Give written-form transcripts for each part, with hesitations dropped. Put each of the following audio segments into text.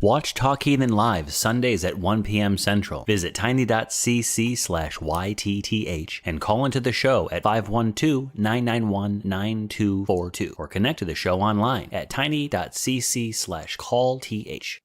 Watch Talk Heathen live Sundays at 1 p.m. Central. Visit tiny.cc/YTTH and call into the show at 512-991-9242 or connect to the show online at tiny.cc/callth.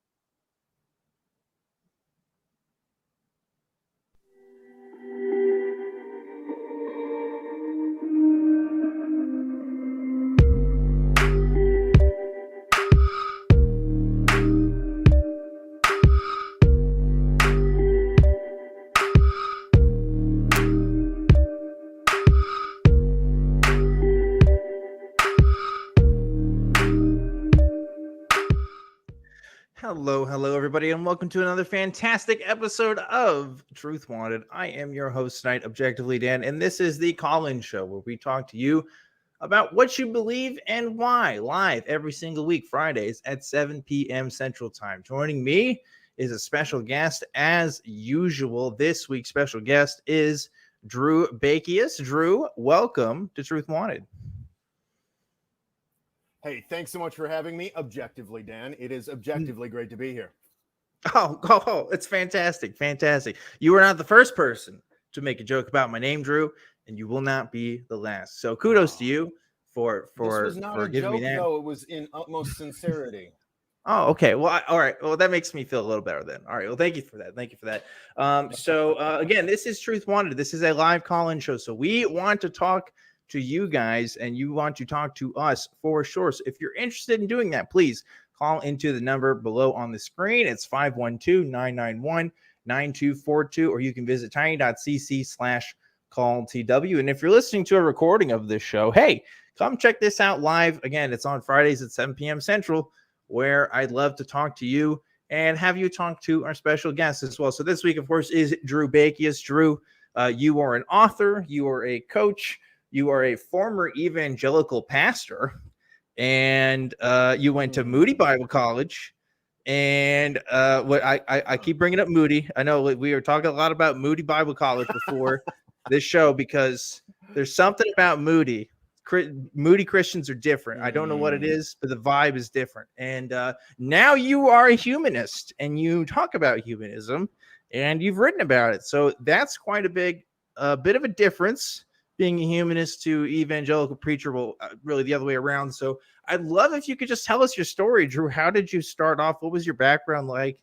Hello, everybody, and welcome to another fantastic episode of Truth Wanted. I am your host tonight, Objectively Dan, and this is the call-in show where we talk to you about what you believe and why, live every single week, Fridays at 7 p.m. Central Time. Joining me is a special guest, as usual. This week's special guest is Drew Bekius. Drew, welcome to Truth Wanted. Hey, thanks so much for having me, Objectively Dan. It is objectively great to be here. Oh, it's fantastic. You were not the first person to make a joke about my name, Drew, and you will not be the last. So kudos to you for this was not a giving joke, me that. though. It was in utmost sincerity. Oh, okay. Well, all right. Well, that makes me feel a little better then. All right. Well, thank you for that. Again, this is Truth Wanted. This is a live call-in show. So we want to talk to you guys, and you want to talk to us for sure. So if you're interested in doing that, please call into the number below on the screen. It's 512-991-9242, or you can visit tiny.cc/calltw. And if you're listening to a recording of this show, hey, come check this out live. Again, it's on Fridays at 7 p.m. Central, where I'd love to talk to you and have you talk to our special guests as well. So this week, of course, is Drew Bekius. Drew, you are an author, you are a coach, you are a former evangelical pastor, and you went to Moody Bible College. And what I keep bringing up Moody. I know we were talking a lot about Moody Bible College before this show, because there's something about Moody. Moody Christians are different. I don't know what it is, but the vibe is different. And now you are a humanist, and you talk about humanism, and you've written about it. So that's quite a bit of a difference, being a humanist to evangelical preacher. Well, really the other way around. So I'd love if you could just tell us your story, Drew. How did you start off? What was your background like?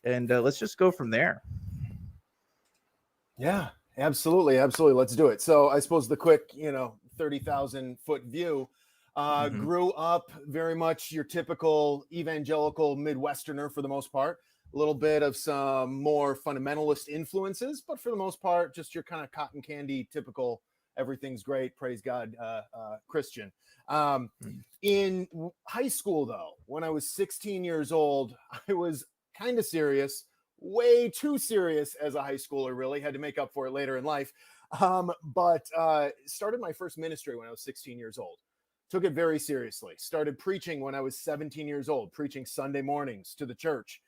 And let's just go from there. Yeah, absolutely. Let's do it. So I suppose the quick, 30,000 foot view, grew up very much your typical evangelical Midwesterner for the most part. A little bit of some more fundamentalist influences, but for the most part, just your kind of cotton candy, typical everything's great, praise God, Christian. In high school, though, when I was 16 years old, I was kind of serious, way too serious as a high schooler, really. Had to make up for it later in life. But started my first ministry when I was 16 years old. Took it very seriously. Started preaching when I was 17 years old, preaching Sunday mornings to the church.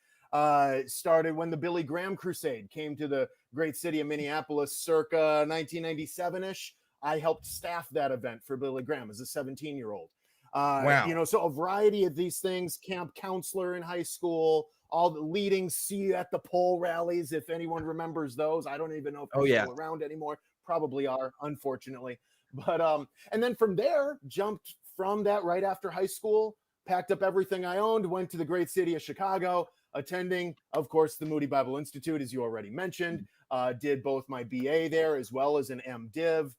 Started when the Billy Graham Crusade came to the great city of Minneapolis circa 1997-ish. I helped staff that event for Billy Graham as a 17-year-old. Wow. So a variety of these things, camp counselor in high school, all the leading See at the Pole rallies, if anyone remembers those. I don't even know if they're still around anymore. Probably are, unfortunately. But and then from there, jumped from that right after high school, packed up everything I owned, went to the great city of Chicago, attending, of course, the Moody Bible Institute, as you already mentioned. Did both my BA there as well as an MDiv.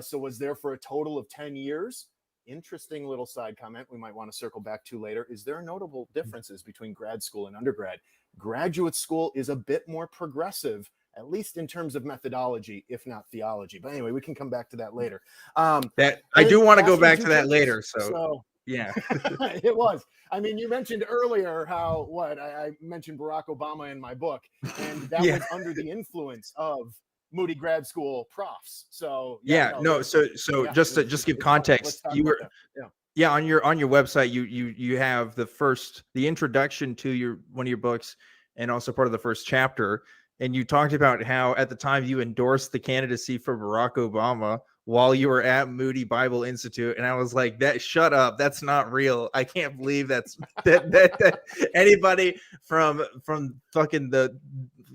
So was there for a total of 10 years. Interesting little side comment we might want to circle back to later is there are notable differences between grad school and undergrad. Graduate school is a bit more progressive, at least in terms of methodology, if not theology. But anyway, we can come back to that later. That I do want to go back to that later. So yeah, it was. I mean, you mentioned earlier how I mentioned Barack Obama in my book, and that was under the influence of Moody grad school profs. So just to give context, you were on your website you have the introduction to one of your books, and also part of the first chapter, and you talked about how at the time you endorsed the candidacy for Barack Obama while you were at Moody Bible Institute, and I was like, "That shut up, that's not real. I can't believe that anybody from fucking the,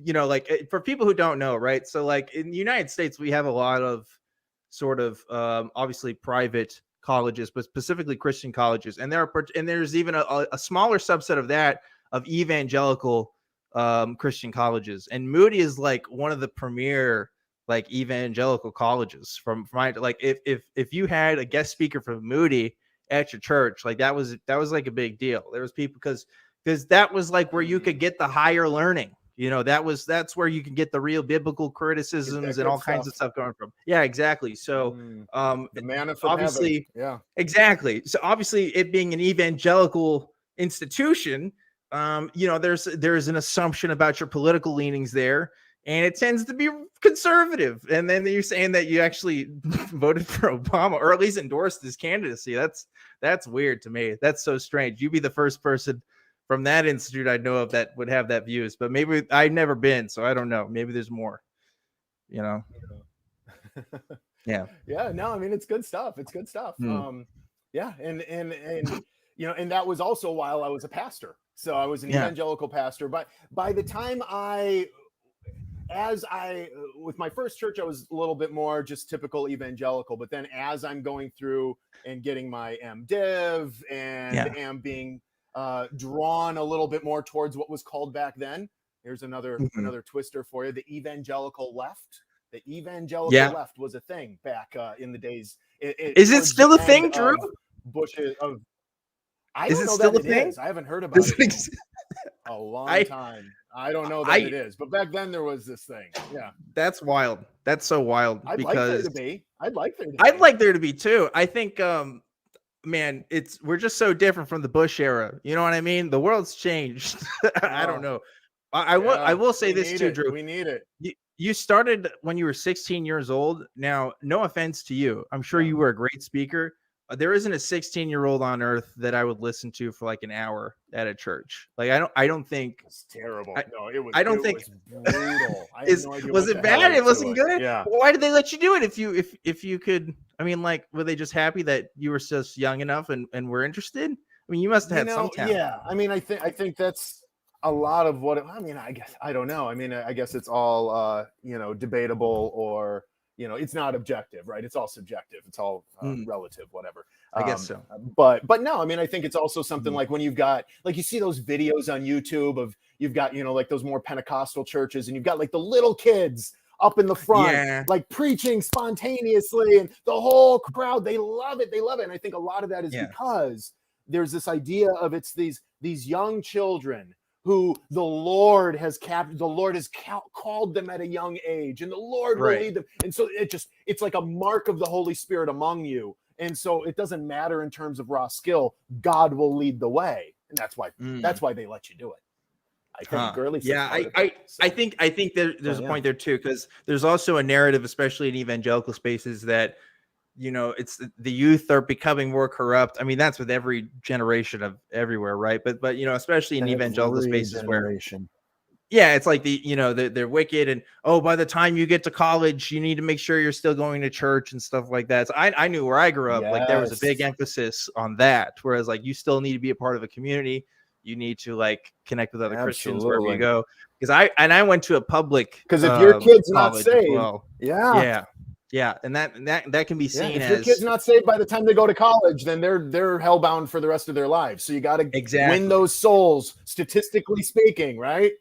you know, like, for people who don't know, right? So like in the United States, we have a lot of sort of obviously private colleges, but specifically Christian colleges, and there's even a smaller subset of that of evangelical Christian colleges, and Moody is like one of the premier like evangelical colleges from my, like, if you had a guest speaker from Moody at your church, like that was like a big deal. There was people because that was like where you could get the higher learning, you know, that's where you can get the real biblical criticisms and all kinds of stuff going from. Yeah, exactly. So the manna from obviously heaven. Yeah, exactly. So obviously it being an evangelical institution, you know, there's an assumption about your political leanings there, and it tends to be conservative. And then you're saying that you actually voted for Obama, or at least endorsed his candidacy. That's weird to me. That's so strange. You'd be the first person from that institute I know of that would have that views, but maybe I've never been, so I don't know. Maybe there's more, you know? Yeah. Yeah, no, I mean, it's good stuff. It's good stuff. Yeah. And, you know, and that was also while I was a pastor. So I was an evangelical pastor, but by the time with my first church, I was a little bit more just typical evangelical, but then as I'm going through and getting my MDiv and am being drawn a little bit more towards what was called back then, here's another twister for you: the evangelical left. The evangelical left was a thing back in the days. Is it still a thing, Drew? I don't know that it is. I haven't heard about it in a long time. I don't know that it is, but back then there was this thing. Yeah, that's wild. That's so wild. I'd like there to be. I'd like there to be too. I think, man, we're just so different from the Bush era. You know what I mean? The world's changed. I don't know. I will say this too, Drew. We need it. You started when you were 16 years old. Now, no offense to you, I'm sure you were a great speaker. There isn't a 16-year-old on earth that I would listen to for like an hour at a church. Like I don't think it's terrible. No, it was. I don't think it was brutal. Was it bad? It wasn't good. Yeah. Why did they let you do it if you could? I mean, like, were they just happy that you were just young enough and were interested? I mean, you must have had some talent. Yeah. I mean, I think that's a lot of what. I mean, I guess I don't know. I mean, I guess it's all you know, debatable, or you know, it's not objective, right? It's all subjective. It's all relative, whatever. I guess so. But no, I mean, I think it's also something like when you've got, like, you see those videos on YouTube of, you've got, you know, like those more Pentecostal churches, and you've got like the little kids up in the front, like preaching spontaneously, and the whole crowd, they love it. They love it. And I think a lot of that is because there's this idea of it's these young children who the Lord has called them at a young age, and the Lord will lead them. And so it's like a mark of the Holy Spirit among you. And so it doesn't matter in terms of raw skill, God will lead the way. And that's why they let you do it. I think, or at least I think there's a point there too, because there's also a narrative, especially in evangelical spaces, that, you know, it's the youth are becoming more corrupt. I mean, that's with every generation of everywhere, right? But you know, especially in evangelical spaces where, it's like they're wicked, and by the time you get to college, you need to make sure you're still going to church and stuff like that. So I knew where I grew up, like there was a big emphasis on that, whereas like you still need to be a part of a community. You need to like connect with other Christians wherever you go. Because I went to a public, because if your kid's not saved, and that can be seen as, if your kid's not saved by the time they go to college, then they're hellbound for the rest of their lives. So you got to win those souls, statistically speaking, right?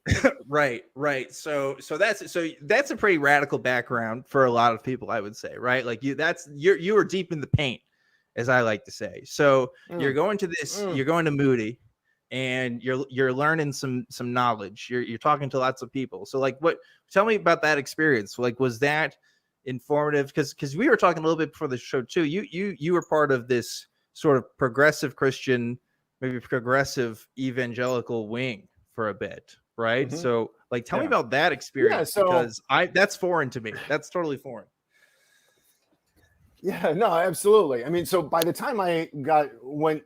right. So that's a pretty radical background for a lot of people, I would say, right? Like you were deep in the paint, as I like to say. So you're going to you're going to Moody, and you're learning some knowledge. You're talking to lots of people. So like, tell me about that experience. Like, was that informative? Because we were talking a little bit before the show too. You were part of this sort of progressive Christian, maybe progressive evangelical wing for a bit, right? So like, tell me about that experience, because that's foreign to me. That's totally foreign. Yeah, no, absolutely. I mean, so by the time I went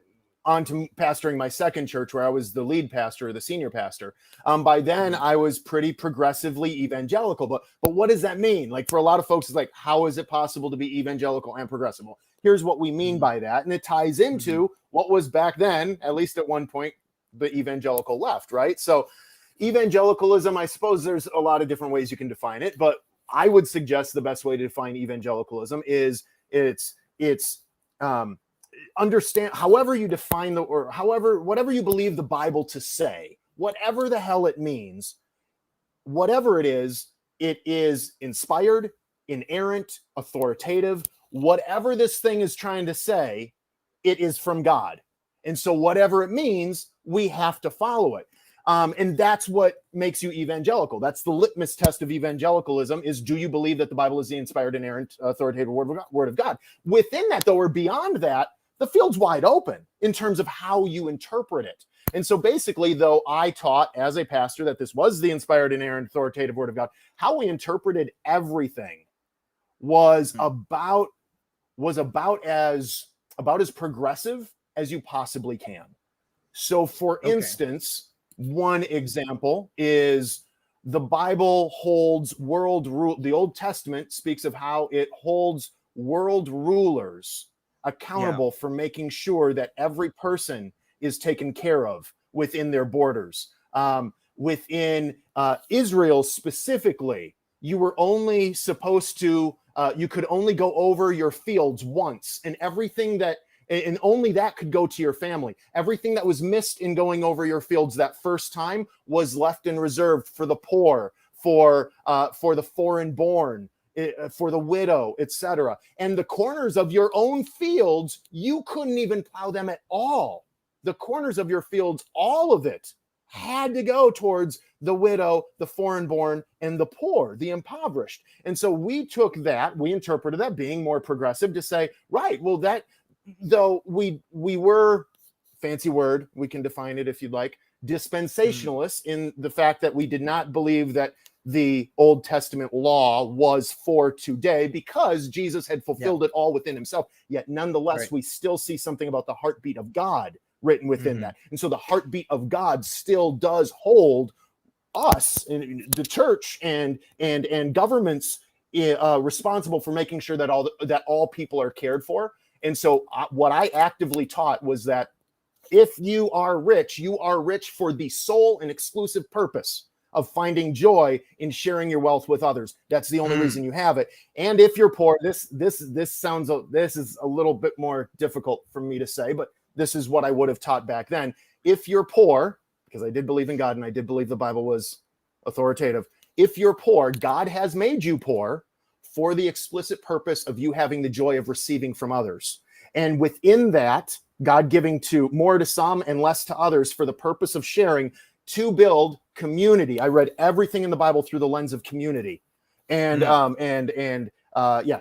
on to pastoring my second church where I was the lead pastor, or the senior pastor. By then I was pretty progressively evangelical. But what does that mean? Like, for a lot of folks, it's like, how is it possible to be evangelical and progressive? Well, here's what we mean by that. And it ties into what was back then, at least at one point, the evangelical left, right? So evangelicalism, I suppose there's a lot of different ways you can define it, but I would suggest the best way to define evangelicalism is it's understand, however you define the, or however, whatever you believe the Bible to say, whatever the hell it means, whatever it is inspired, inerrant, authoritative, whatever this thing is trying to say, it is from God. And so whatever it means, we have to follow it. And that's what makes you evangelical. That's the litmus test of evangelicalism is, do you believe that the Bible is the inspired, inerrant, authoritative word of God? Within that, though, or beyond that, the field's wide open in terms of how you interpret it. And so basically, though, I taught as a pastor that this was the inspired, inerrant, authoritative word of God, how we interpreted everything was about as progressive as you possibly can. So for instance, one example is the Bible holds the Old Testament speaks of how it holds world rulers accountable for making sure that every person is taken care of within their borders. Within Israel specifically, you were only supposed to, you could only go over your fields once, and everything that, and only that could go to your family. Everything that was missed in going over your fields that first time was left and reserved for the poor, for the foreign born, for the widow, etc. And the corners of your own fields, you couldn't even plow them at all. The corners of your fields, all of it had to go towards the widow, the foreign born, and the poor, the impoverished. And so we took that, we interpreted that being more progressive to say, right, well, that, though we were, fancy word, we can define it if you'd like, dispensationalists in the fact that we did not believe that the Old Testament law was for today because Jesus had fulfilled it all within himself. Yet nonetheless, we still see something about the heartbeat of God written within that. And so the heartbeat of God still does hold us, in the church and governments, responsible for making sure that all people are cared for. And so what I actively taught was that if you are rich for the sole and exclusive purpose of finding joy in sharing your wealth with others. That's the only reason you have it. And if you're poor, this is a little bit more difficult for me to say, but this is what I would have taught back then. If you're poor, because I did believe in God and I did believe the Bible was authoritative. If you're poor, God has made you poor for the explicit purpose of you having the joy of receiving from others. And within that, God giving to more to some and less to others for the purpose of sharing to build community. I read everything in the Bible through the lens of community and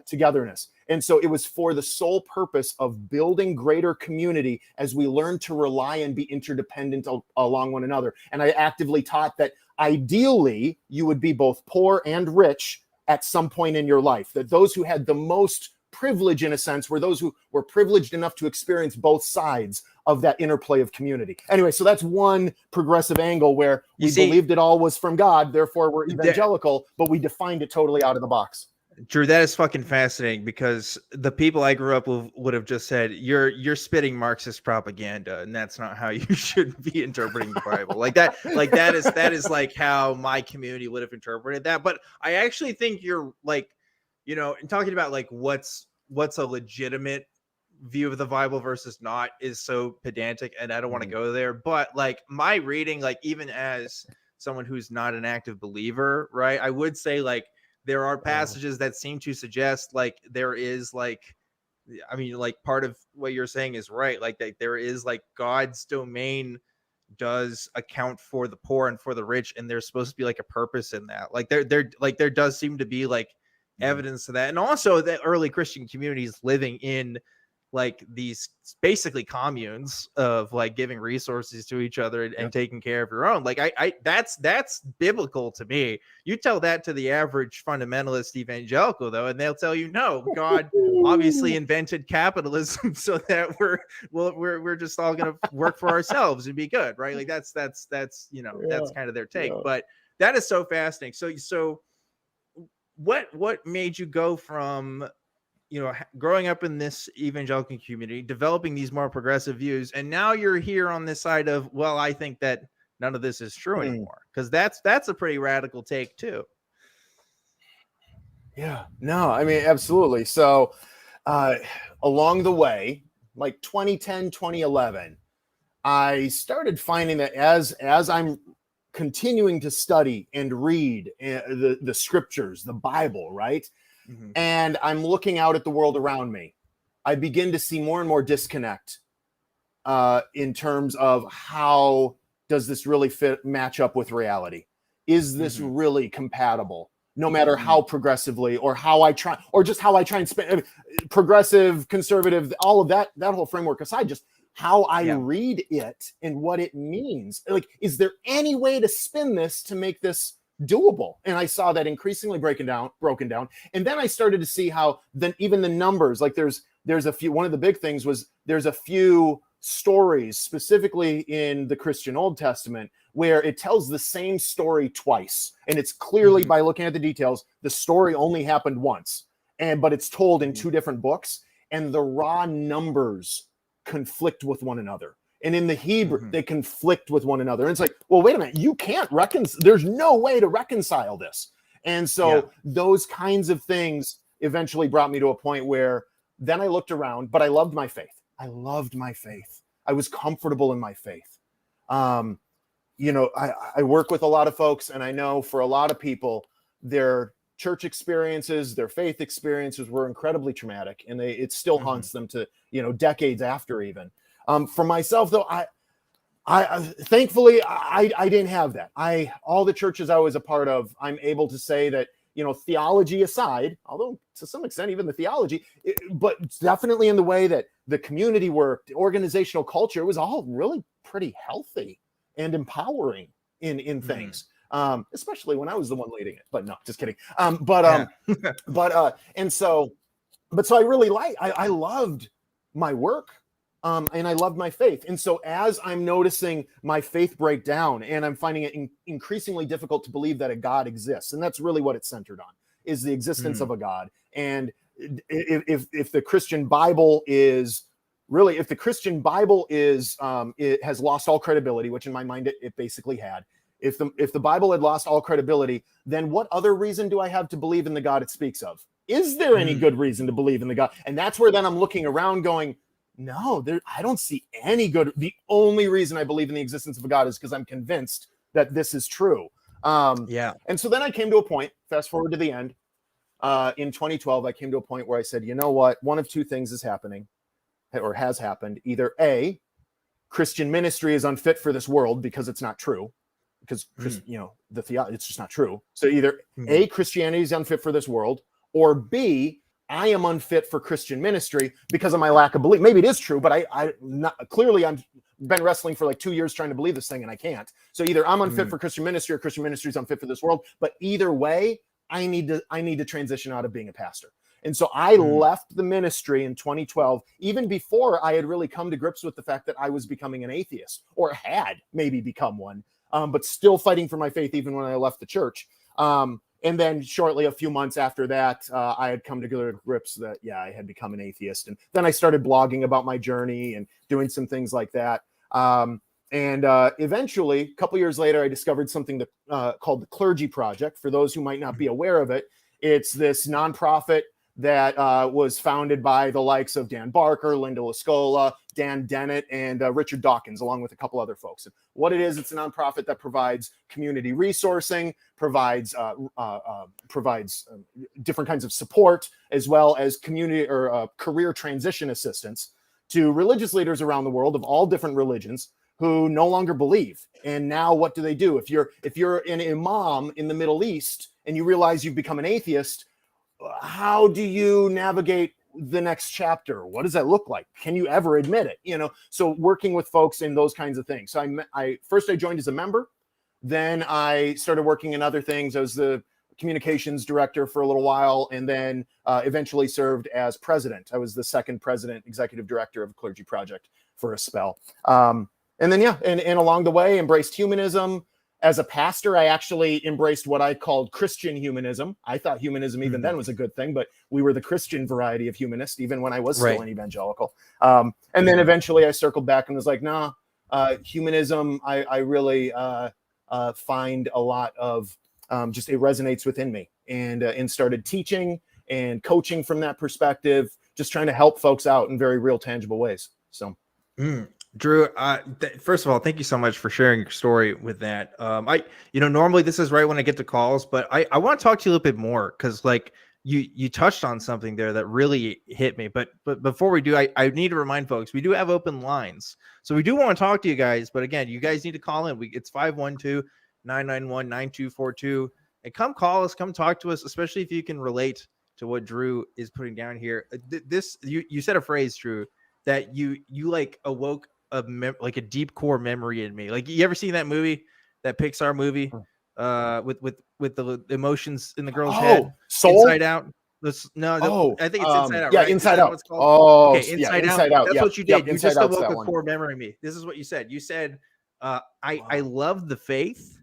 togetherness. And so it was for the sole purpose of building greater community as we learn to rely and be interdependent along one another. And I actively taught that ideally you would be both poor and rich at some point in your life, that those who had the most privilege, in a sense, were those who were privileged enough to experience both sides of that interplay of community. Anyway, so that's one progressive angle where we believed it all was from God, therefore we're evangelical, but we defined it totally out of the box. Drew, that is fucking fascinating, because the people I grew up with would have just said, you're spitting Marxist propaganda, and that's not how you should be interpreting the Bible. That is like how my community would have interpreted that. But I actually think you're like, you know, in talking about like what's a legitimate view of the Bible versus not is so pedantic, and I don't want to go there. But like my reading, like even as someone who's not an active believer, right, I would say like there are passages that seem to suggest like there is like, I mean, like part of what you're saying is right. Like that there is like God's domain does account for the poor and for the rich, and there's supposed to be like a purpose in that. Like there does seem to be like evidence to that. And also that early Christian communities living in like these basically communes of like giving resources to each other and taking care of your own. Like that's biblical to me. You tell that to the average fundamentalist evangelical though, and they'll tell you, no, God obviously invented capitalism so that we're just all gonna work for ourselves and be good, right? Like that's that's kind of their take. But that is so fascinating. So what made you go from growing up in this evangelical community, developing these more progressive views, and now you're here on this side of, well, I think that none of this is true anymore? Because that's a pretty radical take too. Yeah, no, I mean, absolutely. So along the way, like 2010, 2011, I started finding that as I'm continuing to study and read the scriptures, the Bible, right? And I'm looking out at the world around me, I begin to see more and more disconnect in terms of how does this really match up with reality? Is this really compatible? No matter how progressively or how I try, or just how I try and spend progressive, conservative, all of that whole framework aside, just how I read it and what it means. Like, is there any way to spin this to make this doable? And I saw that increasingly broken down. And then I started to see how then even the numbers, like there's a few, one of the big things was there's a few stories specifically in the Christian Old Testament where it tells the same story twice. And it's clearly by looking at the details, the story only happened once, but it's told in two different books, and the raw numbers conflict with one another. And in the Hebrew, they conflict with one another. And it's like, well, wait a minute, you can't there's no way to reconcile this. And so those kinds of things eventually brought me to a point where then I looked around, but I loved my faith. I loved my faith. I was comfortable in my faith. I work with a lot of folks, and I know for a lot of people, their church experiences, their faith experiences were incredibly traumatic, and it still haunts them to, decades after even. For myself, though, I thankfully I didn't have that. All the churches I was a part of, I'm able to say that, theology aside, although to some extent even the theology, but definitely in the way that the community worked, the organizational culture, was all really pretty healthy and empowering in things. Especially when I was the one leading it. But no, just kidding. So I really I loved my work. And I loved my faith. And so as I'm noticing my faith break down, and I'm finding it increasingly difficult to believe that a God exists, and that's really what it's centered on, is the existence of a God. And if the Christian Bible is really, it has lost all credibility, which in my mind it basically had. If the Bible had lost all credibility, then what other reason do I have to believe in the God it speaks of? Is there any good reason to believe in the God? And that's where then I'm looking around going, no, I don't see any good. The only reason I believe in the existence of a God is because I'm convinced that this is true. And so then I came to a point, fast forward to the end, in 2012, I came to a point where I said, you know what? One of two things is happening, or has happened. Either A, Christian ministry is unfit for this world because it's not true, because it's just not true. So either A, Christianity is unfit for this world, or B, I am unfit for Christian ministry because of my lack of belief. Maybe it is true, but I've been wrestling for like 2 years trying to believe this thing, and I can't. So either I'm unfit for Christian ministry, or Christian ministry is unfit for this world. But either way, I need to transition out of being a pastor. And so I left the ministry in 2012, even before I had really come to grips with the fact that I was becoming an atheist, or had maybe become one, but still fighting for my faith even when I left the church. And then shortly, a few months after that, I had come to grips that, I had become an atheist. And then I started blogging about my journey and doing some things like that. Eventually, a couple years later, I discovered something called the Clergy Project. For those who might not be aware of it, it's this nonprofit that was founded by the likes of Dan Barker, Linda Lascola, Dan Dennett, and Richard Dawkins, along with a couple other folks. And what it is, it's a nonprofit that provides community resourcing, provides different kinds of support, as well as community or career transition assistance to religious leaders around the world of all different religions who no longer believe. And now what do they do? If you're an imam in the Middle East and you realize you've become an atheist, how do you navigate the next chapter? What does that look like? Can you ever admit it? You know, so working with folks in those kinds of things. So I first joined as a member, then I started working in other things. I was the communications director for a little while, and then eventually served as president. I was the second president, executive director of a clergy project for a spell. And then, and along the way, embraced humanism. As a pastor, I actually embraced what I called Christian humanism. I thought humanism even then was a good thing, but we were the Christian variety of humanist, even when I was still an evangelical. And then eventually I circled back and was like, nah, humanism, I really find a lot of just it resonates within me, and started teaching and coaching from that perspective, just trying to help folks out in very real, tangible ways. So. Drew, first of all, thank you so much for sharing your story with that. Normally this is right when I get to calls, but I want to talk to you a little bit more, because like you touched on something there that really hit me. But before we do, I need to remind folks, we do have open lines. So we do want to talk to you guys, but again, you guys need to call in. It's 512-991-9242. And come call us, come talk to us, especially if you can relate to what Drew is putting down here. You said a phrase, Drew, that you like awoke like a deep core memory in me. Like, you ever seen that movie, that Pixar movie, with the emotions in the girl's head? Soul? Inside Out. I think it's Inside Out. Yeah, right? Inside Out. Okay, Inside Out. That's yeah. what you did. You just Out's awoke a core memory in me. This is what you said. You said, I love the faith,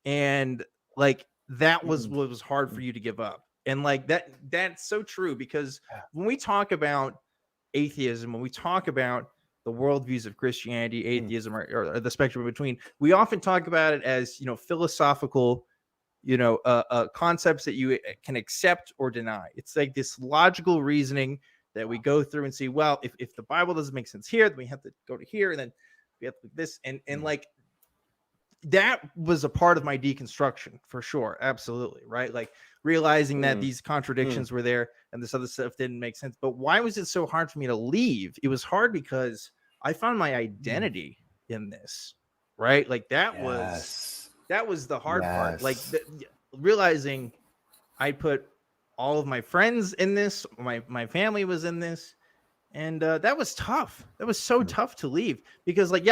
and like that was what was hard for you to give up. And like that's so true, because when we talk about atheism, when we talk about the worldviews of Christianity, atheism, or the spectrum between, we often talk about it as, philosophical, concepts that you can accept or deny. It's like this logical reasoning that we go through and see, well, if the Bible doesn't make sense here, then we have to go to here, and then we have to do this. And like, that was a part of my deconstruction for sure. Absolutely. Right. Like realizing that these contradictions were there and this other stuff didn't make sense. But why was it so hard for me to leave? It was hard because I found my identity in this, right? Like that was the hard part. Like realizing I put all of my friends in this, my family was in this, and that was tough. That was so tough to leave, because like,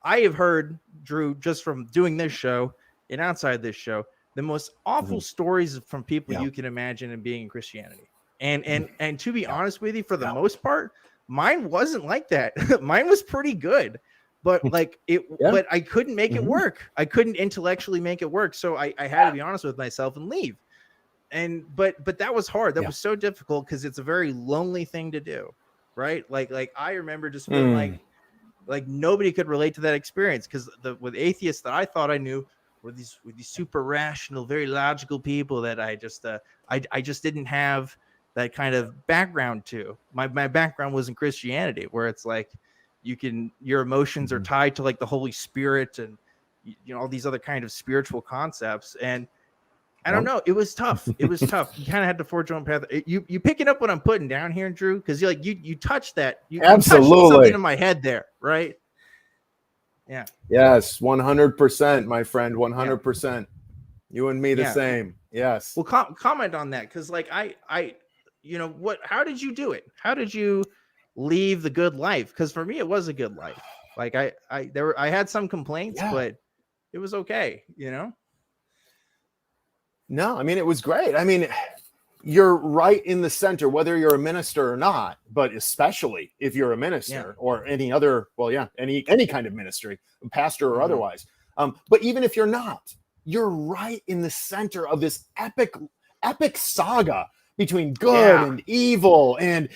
I have heard, Drew, just from doing this show and outside this show, the most awful stories from people you can imagine in being in Christianity. And to be honest with you, for the most part, mine wasn't like that. Mine was pretty good, but like but I couldn't make it work. I couldn't intellectually make it work. So I had to be honest with myself and leave. But that was hard. That was so difficult, because it's a very lonely thing to do. Right. Like I remember just feeling like nobody could relate to that experience, because with atheists that I thought I knew were these super rational, very logical people that I just didn't have that kind of background to. My background was in Christianity, where it's like your emotions are tied to like the Holy Spirit and all these other kind of spiritual concepts. And I don't know, it was tough. It was tough. You kind of had to forge your own path. You picking up what I'm putting down here, Drew? Because you touched that. You touched something in my head there, right? Yeah. Yes, 100%, my friend. 100%. You and me the same. Yes. Well, comment on that, because like I how did you do it? How did you leave the good life? Because for me, it was a good life. Like I had some complaints, but it was okay. No, I mean, it was great. I mean, you're right in the center, whether you're a minister or not, but especially if you're a minister or any other, any kind of ministry, pastor or otherwise. But even if you're not, you're right in the center of this epic saga between good and evil and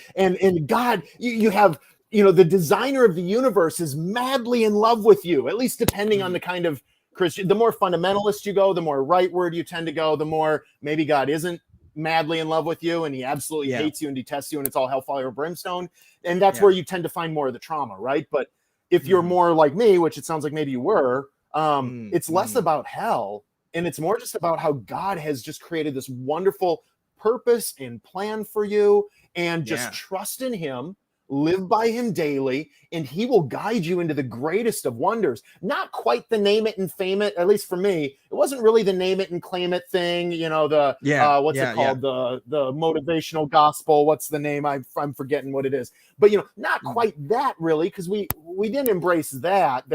God. You have, the designer of the universe is madly in love with you, at least depending on the kind of Christian. The more fundamentalist you go, the more rightward you tend to go, the more maybe God isn't madly in love with you and he absolutely hates you and detests you and it's all hellfire or brimstone. And that's where you tend to find more of the trauma, right? But if you're more like me, which it sounds like maybe you were, it's less about hell and it's more just about how God has just created this wonderful purpose and plan for you, and just trust in him, live by him daily, and he will guide you into the greatest of wonders. Not quite the name it and fame it, at least for me. It wasn't really the name it and claim it thing, the what's it called? The motivational gospel. What's the name? I'm forgetting what it is. But not quite that really, because we didn't embrace that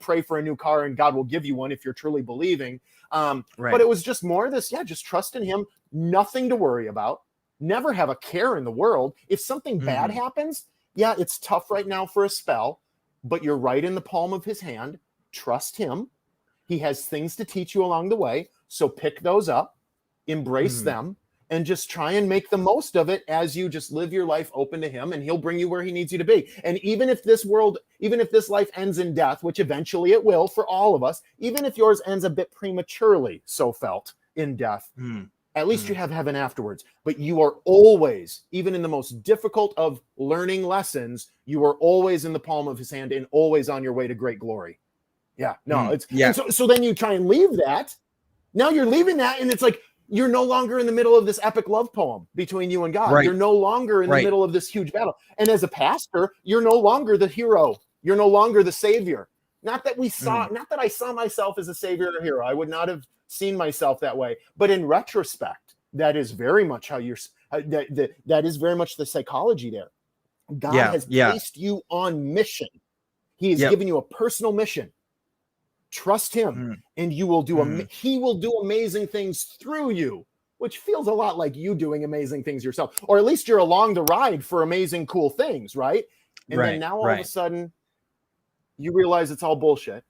pray for a new car and God will give you one if you're truly believing. But it was just more of this, just trust in him, nothing to worry about, never have a care in the world. If something bad happens, it's tough right now for a spell, but you're right in the palm of his hand. Trust him. He has things to teach you along the way. So pick those up, embrace them, and just try and make the most of it as you just live your life open to him, and he'll bring you where he needs you to be. And even if this life ends in death, which eventually it will for all of us, even if yours ends a bit prematurely, so felt in death, at least you have heaven afterwards. But you are always, even in the most difficult of learning lessons, you are always in the palm of his hand and always on your way to great glory. So then you try and leave that. Now you're leaving that, and it's like you're no longer in the middle of this epic love poem between you and God. Right. You're no longer in the middle of this huge battle. And as a pastor, you're no longer the hero. You're no longer the savior. Not that I saw myself as a savior or hero. I would not have seen myself that way. But in retrospect, that is very much how that is very much the psychology there. God has placed you on mission. He has given you a personal mission. Trust him, and you will do. He will do amazing things through you, which feels a lot like you doing amazing things yourself, or at least you're along the ride for amazing, cool things, right? And then now all of a sudden, you realize it's all bullshit.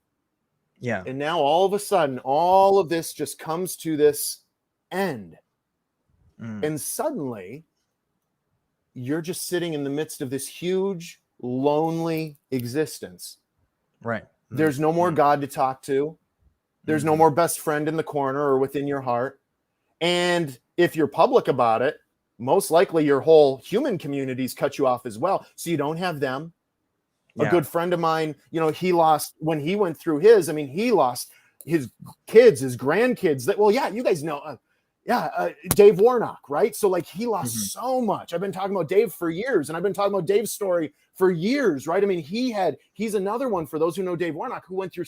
Yeah. And now all of a sudden, all of this just comes to this end, and suddenly, you're just sitting in the midst of this huge, lonely existence. Right. There's no more God to talk to. There's no more best friend in the corner or within your heart. And if you're public about it, most likely your whole human community's cut you off as well. So you don't have them. A good friend of mine, he lost, when he went through he lost his kids, his grandkids. You guys know, Dave Warnock, right? So he lost so much. I've been talking about Dave for years, and I've been talking about Dave's story for years, right? He's another one, for those who know Dave Warnock, who went through,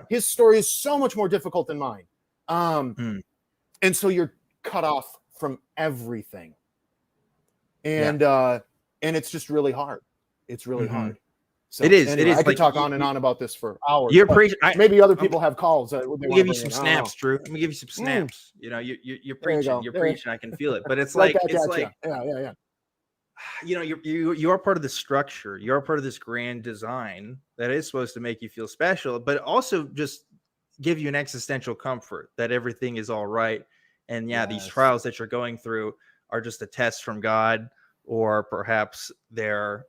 his story is so much more difficult than mine. And so you're cut off from everything. And it's just really hard. It's really hard. So, it is. Anyway, it is. I could talk on and on about this for hours. Maybe other people have calls. Let me give you some snaps, Drew. Let me give you some snaps. You're preaching. You're preaching. I can feel it. But it's you are part of the structure. You're part of this grand design that is supposed to make you feel special, but also just give you an existential comfort that everything is all right. And these trials that you're going through are just a test from God. Or perhaps they're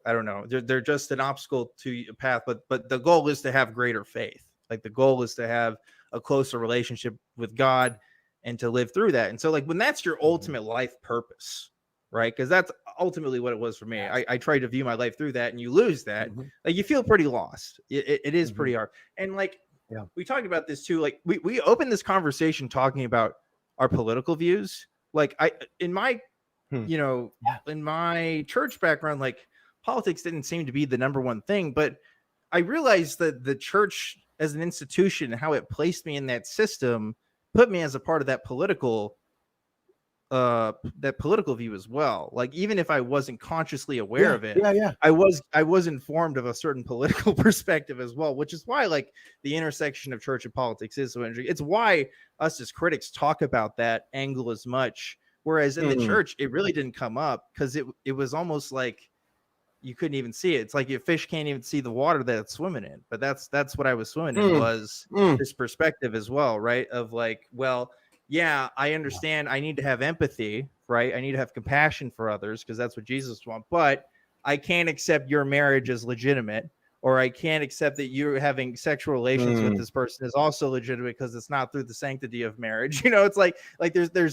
just an obstacle to a path, but the goal is to have greater faith. Like the goal is to have a closer relationship with God and to live through that. And so when that's your ultimate life purpose, right? Because that's ultimately what it was for me. I tried to view my life through that, and you lose that. You feel pretty lost. It is pretty hard. And we talked about this too. We opened this conversation talking about our political views. In my church background, politics didn't seem to be the number one thing, but I realized that the church as an institution, how it placed me in that system, put me as a part of that political view as well. Even if I wasn't consciously aware of it, I was informed of a certain political perspective as well, which is why the intersection of church and politics is so interesting. It's why us as critics talk about that angle as much. Whereas in the church, it really didn't come up because it was almost like you couldn't even see it. It's like a fish can't even see the water that it's swimming in. But that's what I was swimming in, was this perspective as well, right? Of I understand I need to have empathy, right? I need to have compassion for others because that's what Jesus wants. But I can't accept your marriage as legitimate, or I can't accept that you're having sexual relations with this person is also legitimate because it's not through the sanctity of marriage. It's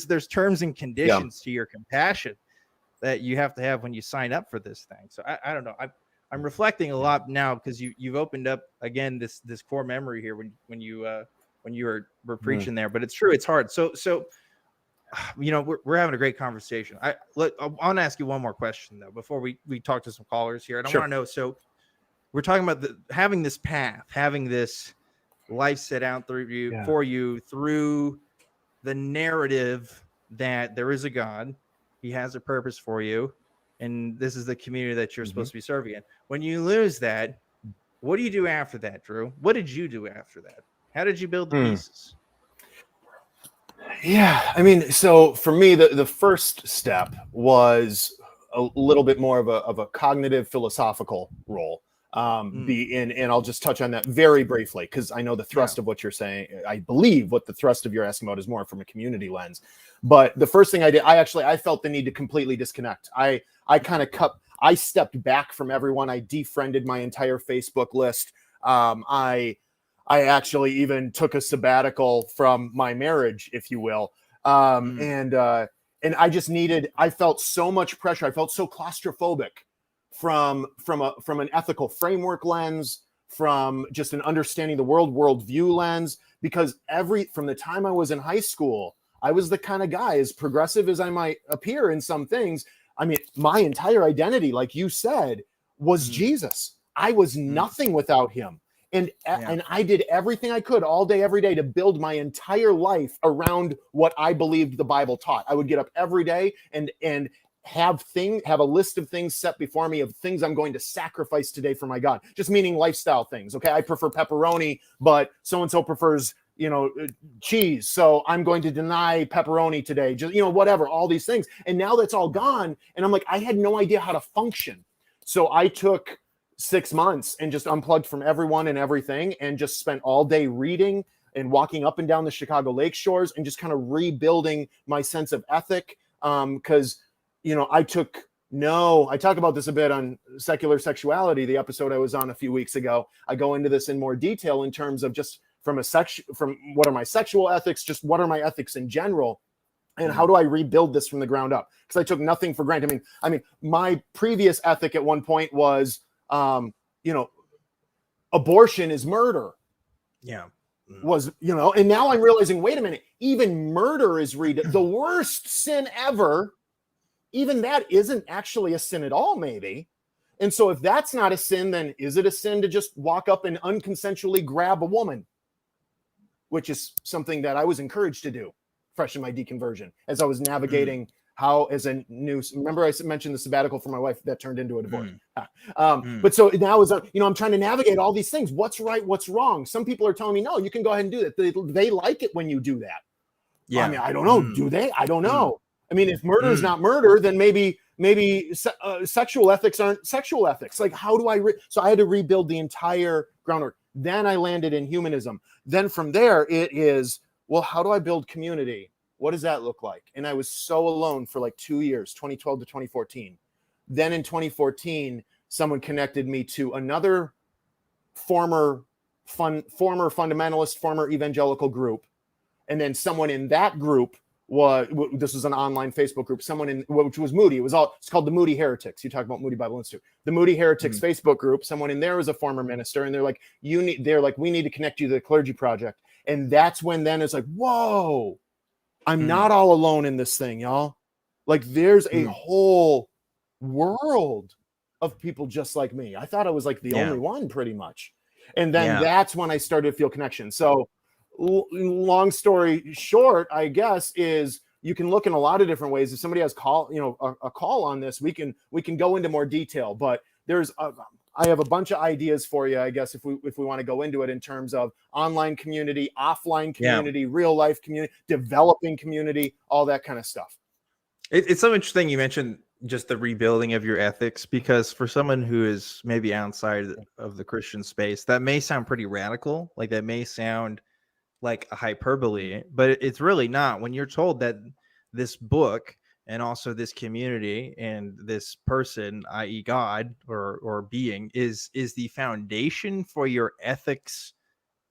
there's terms and conditions to your compassion that you have to have when you sign up for this thing. So I don't know. I'm reflecting a lot now because you've opened up again this core memory here when you were preaching there. But it's true, it's hard. So we're having a great conversation. I want to ask you one more question though before we talk to some callers here. And I want to know. So we're talking about having this path, having this life set out for you through the narrative that there is a God, he has a purpose for you, and this is the community that you're supposed to be serving in. When you lose that, what do you do after that, Drew? What did you do after that? How did you build the pieces? Yeah, I mean, so for me, the first step was a little bit more of a cognitive philosophical role. And I'll just touch on that very briefly because I know the thrust of what you're saying. I believe what the thrust of your asking about is more from a community lens. But the first thing I did, I felt the need to completely disconnect. I stepped back from everyone. I defriended my entire Facebook list. I actually even took a sabbatical from my marriage, if you will. And I felt so much pressure. I felt so claustrophobic from an ethical framework lens, from just an understanding the worldview lens, because from the time I was in high school, I was the kind of guy, as progressive as I might appear in some things. I mean, my entire identity, like you said, was Jesus. I was nothing without him. And I did everything I could all day, every day to build my entire life around what I believed the Bible taught. I would get up every day and have a list of things set before me of things I'm going to sacrifice today for my God. Just meaning lifestyle things. Okay, I prefer pepperoni, but so-and-so prefers, cheese. So I'm going to deny pepperoni today. Just, whatever, all these things. And now that's all gone. And I'm like, I had no idea how to function. So I took 6 months and just unplugged from everyone and everything and just spent all day reading and walking up and down the Chicago lake shores and just kind of rebuilding my sense of ethic. Because, I talk about this a bit on secular sexuality, the episode I was on a few weeks ago. I go into this in more detail in terms of just from what are my sexual ethics, just what are my ethics in general. And how do I rebuild this from the ground up? Because I took nothing for granted. I mean, my previous ethic at one point was, abortion is murder. Yeah. And now I'm realizing, wait a minute, even murder is the worst sin ever. Even that isn't actually a sin at all, maybe. And so if that's not a sin, then is it a sin to just walk up and unconsensually grab a woman? Which is something that I was encouraged to do fresh in my deconversion as I was navigating remember I mentioned the sabbatical for my wife that turned into a divorce. But so now I'm trying to navigate all these things. What's right? What's wrong? Some people are telling me, no, you can go ahead and do that. They like it when you do that. Yeah. I mean, I don't know. Do they? I don't know. I mean, if murder is not murder, then maybe sexual ethics aren't sexual ethics. Like, how do so I had to rebuild the entire groundwork. Then I landed in humanism. Then from there, it is, well, how do I build community? What does that look like? And I was so alone for like 2 years, 2012 to 2014. Then in 2014, someone connected me to another former fundamentalist, former evangelical group. And then someone in that group this was an online Facebook group, which was Moody. It's called the Moody Heretics. You talk about Moody Bible Institute. The Moody Heretics Facebook group, someone in there was a former minister, and they're like, we need to connect you to the Clergy Project. And that's when then it's like, whoa, I'm not all alone in this thing, y'all. Like, there's a whole world of people just like me. I thought I was like the only one pretty much. And then that's when I started to feel connection. So long story short, I guess, is you can look in a lot of different ways. If somebody has a call on this, we can go into more detail, but I have a bunch of ideas for you, I guess, if we want to go into it in terms of online community, offline community, real life community, developing community, all that kind of stuff. It's so interesting you mentioned just the rebuilding of your ethics, because for someone who is maybe outside of the Christian space, that may sound pretty radical. Like, that may sound like a hyperbole, but it's really not. When you're told that this book and also this community and this person, i.e. God or being, is the foundation for your ethics,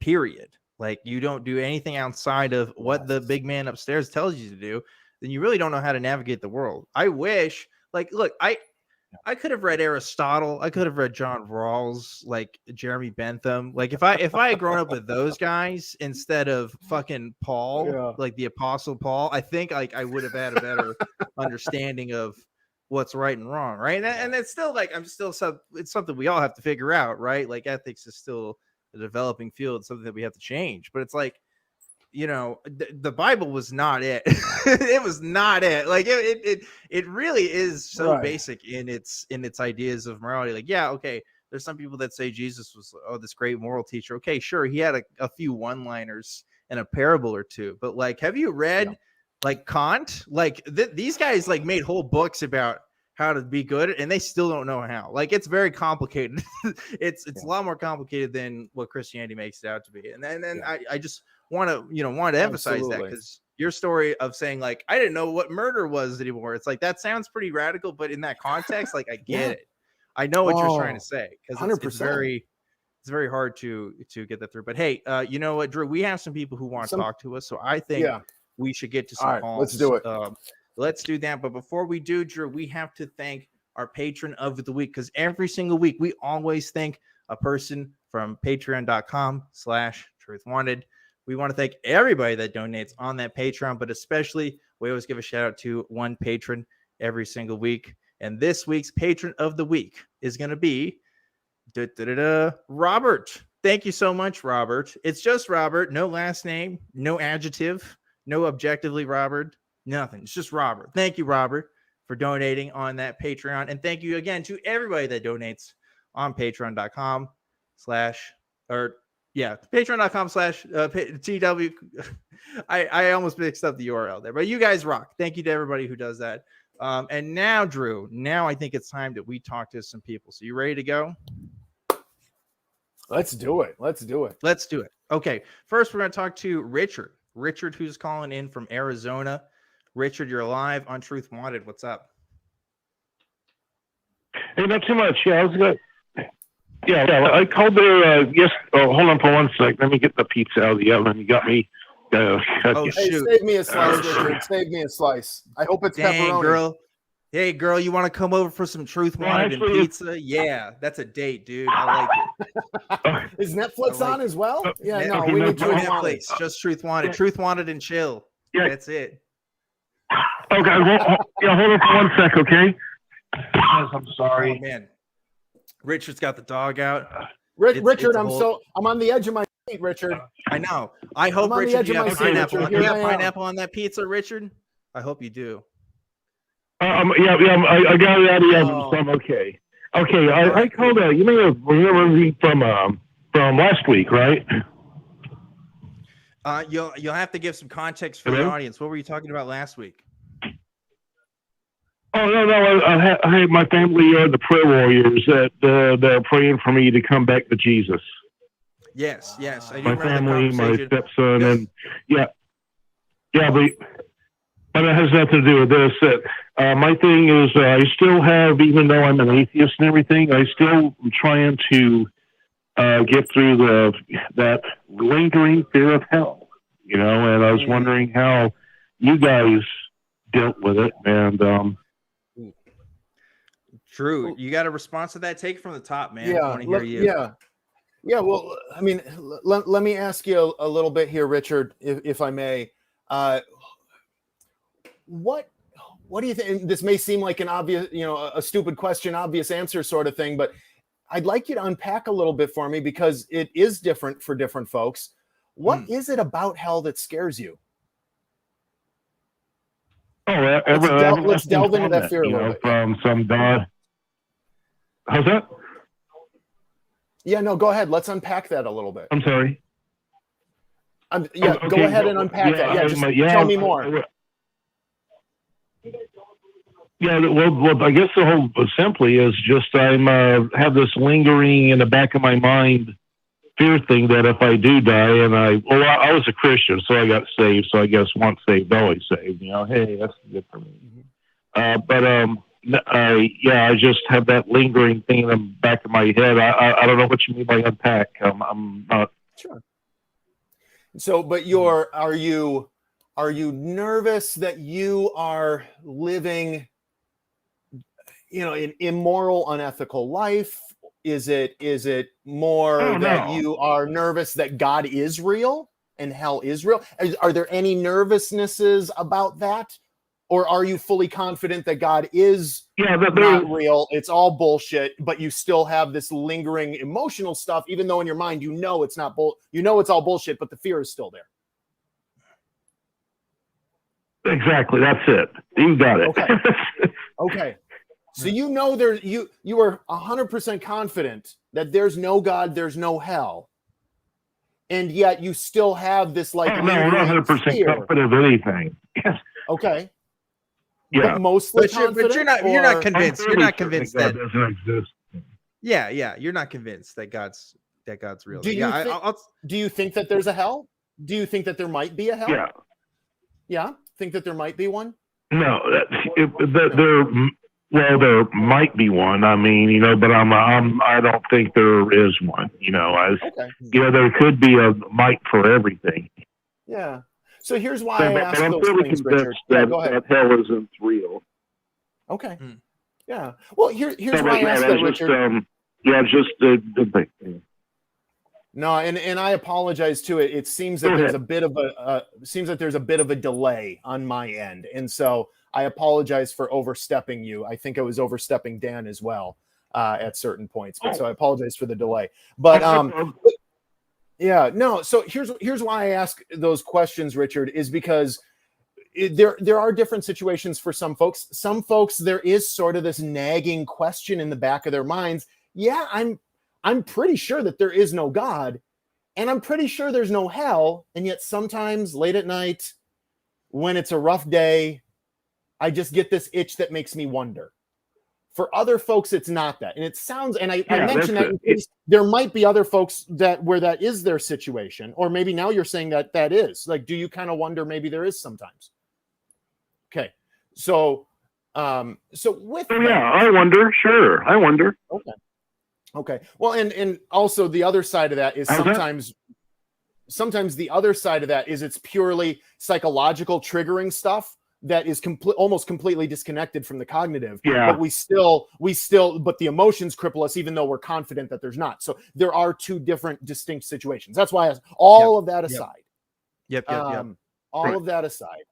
period. Like, you don't do anything outside of what the big man upstairs tells you to do, then you really don't know how to navigate the world. I wish, like, look, I could have read Aristotle. I could have read John Rawls, like Jeremy Bentham. Like if I had grown up with those guys instead of fucking Paul, like the Apostle Paul, I think like I would have had a better understanding of what's right and wrong, right? And it's still like it's something we all have to figure out, right? Like ethics is still a developing field, something that we have to change. But it's like, you know, the Bible was not it. It was not it. Like it really is so basic in its ideas of morality. Like, yeah, okay, there's some people that say Jesus was this great moral teacher. Okay, sure, he had a few one-liners and a parable or two. But like, have you read like Kant? Like these guys like made whole books about how to be good, and they still don't know how. Like, it's very complicated. It's a lot more complicated than what Christianity makes it out to be. And then I just want to emphasize that, because your story of saying like I didn't know what murder was anymore, it's like that sounds pretty radical, but in that context, like I get it. I know what you're trying to say, because it's very hard to get that through. But hey, you know what, Drew, we have some people who want to talk to us, so I think we should get to some calls. Let's do it. Let's do that. But before we do, Drew, we have to thank our patron of the week, because every single week we always thank a person from patreon.com/truthwanted. We want to thank everybody that donates on that Patreon, but especially we always give a shout out to one patron every single week. And this week's patron of the week is going to be Robert. Thank you so much, Robert. It's just Robert, no last name, no adjective, no objectively Robert, nothing. It's just Robert. Thank you, Robert, for donating on that Patreon. And thank you again to everybody that donates on patreon.com/, patreon.com/TW. I almost mixed up the URL there, but you guys rock. Thank you to everybody who does that. And now, Drew, I think it's time that we talk to some people. So you ready to go? Let's do it. Okay. First, we're going to talk to Richard. Richard, who's calling in from Arizona. Richard, you're live on Truth Wanted. What's up? Hey, not too much. Yeah, I was good. Yeah, I called there. Yes. Oh, hold on for 1 sec. Let me get the pizza out of the oven. You got me. Shoot. Hey, save me a slice, Richard. Save me a slice. I hope it's pepperoni. Girl. Hey, girl, you want to come over for some Truth Wanted and pizza? Yeah, that's a date, dude. I like it. Is Netflix on as well? Yeah, no, we need Netflix. Just Truth Wanted. Truth Wanted and chill. Yeah. That's it. Okay. Hold on for 1 sec, okay? I'm sorry. Oh, man. Richard's got the dog out. Richard, I'm on the edge of my seat, Richard. I know. I hope, Richard, you have pineapple. You have pineapple on that pizza, Richard? I hope you do. I got it out of the oven, so I'm okay. Okay, I called out. You may have remember me from last week, right? You'll have to give some context for the audience. What were you talking about last week? Oh no! I had my family, the prayer warriors that they're praying for me to come back to Jesus. Yes. I do my family, my stepson, and but it has nothing to do with this. My thing is, I still have, even though I'm an atheist and everything, I still am trying to get through that lingering fear of hell. You know, and I was wondering how you guys dealt with it, and. Drew, you got a response to that? Take it from the top, man. I want to hear you. Yeah. Well, I mean, let me ask you a little bit here, Richard, if I may. What do you think? This may seem like an obvious, a stupid question, obvious answer sort of thing, but I'd like you to unpack a little bit for me, because it is different for different folks. What is it about hell that scares you? Oh, let's delve into that fear a little bit. From some God. How's that? Yeah, no, go ahead. Let's unpack that a little bit. I'm sorry. Go ahead and unpack that. Yeah, tell me more. Yeah, well, I guess the whole simply is just I have this lingering in the back of my mind fear thing that if I do die, and I was a Christian, so I got saved. So I guess once saved, always saved. Hey, that's good for me. I just have that lingering thing in the back of my head. I don't know what you mean by unpack. I'm not sure. So, but are you nervous that you are living an immoral, unethical life? Is it more that you are nervous that God is real and hell is real? Are there any nervousnesses about that? Or are you fully confident that God is not real? It's all bullshit, but you still have this lingering emotional stuff, even though in your mind it's not it's all bullshit, but the fear is still there. Exactly, that's it. You got it. Okay. Okay. So you are 100% confident that there's no God, there's no hell, and yet you still have this like. I'm not 100% confident of anything. Yes. Okay. Yeah. But mostly confident. But you're not convinced. You're not convinced that doesn't exist. Yeah. You're not convinced that God's real. Do you think that there's a hell? Do you think that there might be a hell? Yeah. Yeah. Think that there might be one? No, there might be one. I mean, but I don't think there is one. There could be a might for everything. Yeah. So here's why I asked I'm those things, Richard. That, go ahead. That hell isn't real. Okay. Yeah. Well, here's why I asked that, Richard. Just the thing. No, and I apologize too. It seems that there's a bit of a delay on my end, and so I apologize for overstepping you. I think I was overstepping Dan as well at certain points, but so I apologize for the delay. But yeah, no. So here's why I ask those questions, Richard, is because there are different situations for some folks. Some folks, there is sort of this nagging question in the back of their minds. Yeah, I'm pretty sure that there is no God, and I'm pretty sure there's no hell. And yet sometimes late at night, when it's a rough day, I just get this itch that makes me wonder. For other folks, it's not that. And it sounds, and I mentioned that in case there might be other folks where that is their situation, or maybe now you're saying that is. Like, do you kind of wonder maybe there is sometimes? Okay. So with that, I wonder. Sure. I wonder. Okay. Well, and also the other side of that is sometimes the other side of that is it's purely psychological triggering stuff that is almost completely disconnected from the cognitive. Yeah. But but the emotions cripple us, even though we're confident that there's not. So there are two different distinct situations. That's why I asked all of that aside. Yep. All of that aside.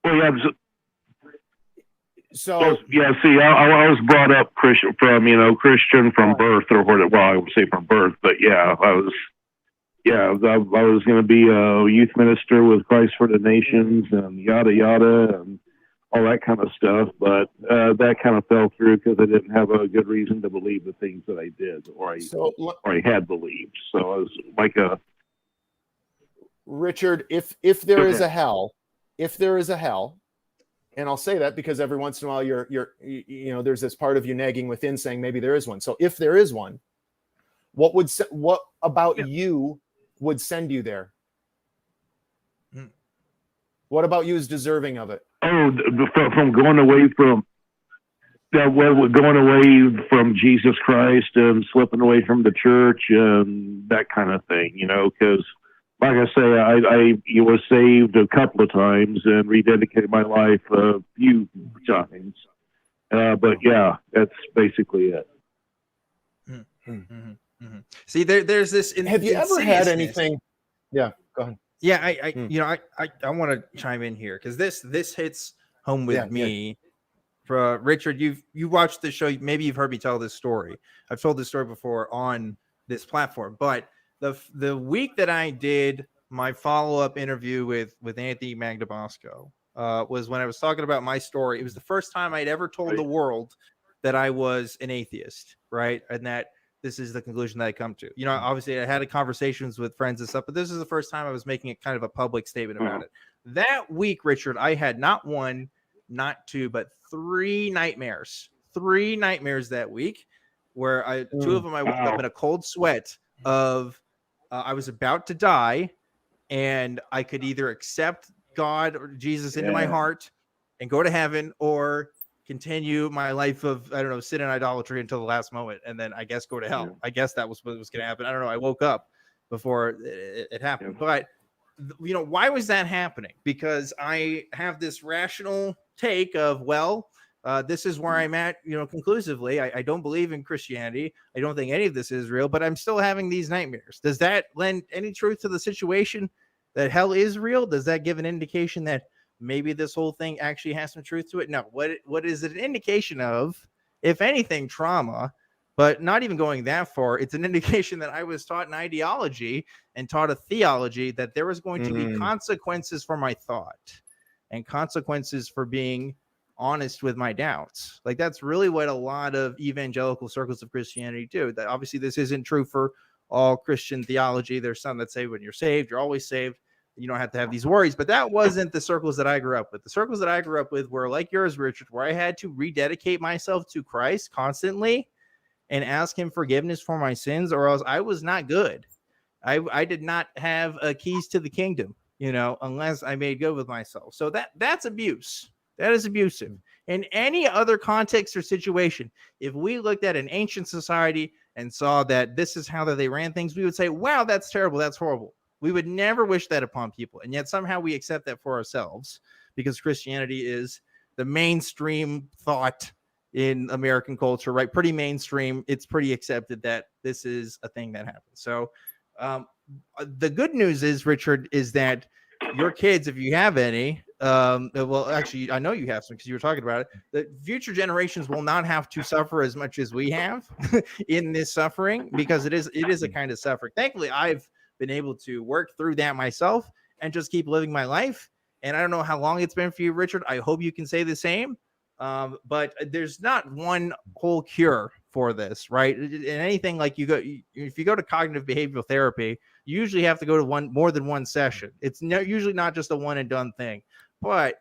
Well, yeah. So yeah, see, I was brought up Christian Christian from birth, or I would say from birth, but yeah, I was going to be a youth minister with Christ for the Nations and yada yada and all that kind of stuff, but that kind of fell through because I didn't have a good reason to believe the things that I did or I had believed. So I was like Richard, if there is a hell, and I'll say that because every once in a while you're there's this part of you nagging within saying maybe there is one. So if there is one, what about you would send you there? What about you is deserving of it? Oh, from going away from Jesus Christ and slipping away from the church and that kind of thing, because like I say, I was saved a couple of times and rededicated my life a few times. But yeah, that's basically it. See, there's this. Have you ever had anything? Yeah, go ahead. Yeah, I want to chime in here because this hits home with me. Yeah. For Richard, you watched the show. Maybe you've heard me tell this story. I've told this story before on this platform, but the week that I did my follow-up interview with Anthony Magnabosco was when I was talking about my story. It was the first time I'd ever told the world that I was an atheist, right? And that this is the conclusion that I come to. Obviously I had conversations with friends and stuff, but this is the first time I was making it kind of a public statement about it. That week, Richard, I had not one, not two, but three nightmares that week where two of them I woke up in a cold sweat of I was about to die and I could either accept God or Jesus into my heart and go to heaven, or continue my life of, I don't know, sin and idolatry until the last moment, and then I guess go to hell. I guess that was what was going to happen. I don't know. I woke up before it happened. But, why was that happening? Because I have this rational take of, well, This is where I'm at, conclusively. I don't believe in Christianity. I don't think any of this is real, but I'm still having these nightmares. Does that lend any truth to the situation that hell is real? Does that give an indication that maybe this whole thing actually has some truth to it? No. What is it an indication of? If anything, trauma, but not even going that far. It's an indication that I was taught an ideology and taught a theology that there was going to be consequences for my thought and consequences for being honest with my doubts. Like, that's really what a lot of evangelical circles of Christianity do. That obviously this isn't true for all Christian theology. There's some that say when you're saved, you're always saved. You don't have to have these worries, but that wasn't the circles that I grew up with. The circles that I grew up with were like yours, Richard, where I had to rededicate myself to Christ constantly and ask him forgiveness for my sins, or else I was not good. I did not have keys to the kingdom, unless I made good with myself. So that's abuse. That is abusive. In any other context or situation, if we looked at an ancient society and saw that this is how they ran things, we would say, wow, that's terrible. That's horrible. We would never wish that upon people. And yet somehow we accept that for ourselves because Christianity is the mainstream thought in American culture, right? Pretty mainstream. It's pretty accepted that this is a thing that happens. So the good news is, Richard, is that your kids, if you have any, well, actually, I know you have some because you were talking about it. The future generations will not have to suffer as much as we have in this suffering, because it is a kind of suffering. Thankfully, I've been able to work through that myself and just keep living my life. And I don't know how long it's been for you, Richard. I hope you can say the same. But there's not one whole cure for this, right? And anything like if you go to cognitive behavioral therapy, you usually have to go to more than one session. It's usually not just a one and done thing. But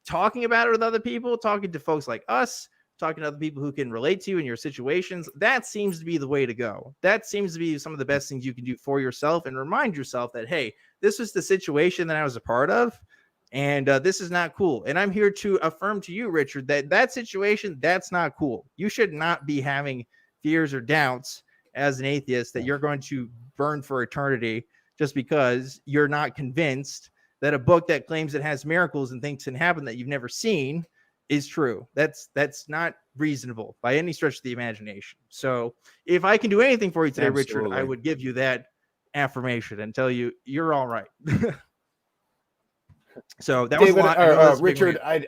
talking about it with other people, talking to folks like us, talking to other people who can relate to you in your situations, that seems to be the way to go. That seems to be some of the best things you can do for yourself, and remind yourself that, hey, this was the situation that I was a part of, and this is not cool. And I'm here to affirm to you, Richard, that situation, that's not cool. You should not be having fears or doubts as an atheist that you're going to burn for eternity just because you're not convinced that a book that claims it has miracles and things can happen that you've never seen is true. That's not reasonable by any stretch of the imagination. So if I can do anything for you today, Absolutely. Richard, I would give you that affirmation and tell you you're all right. So that David, was a lot. Richard, I'd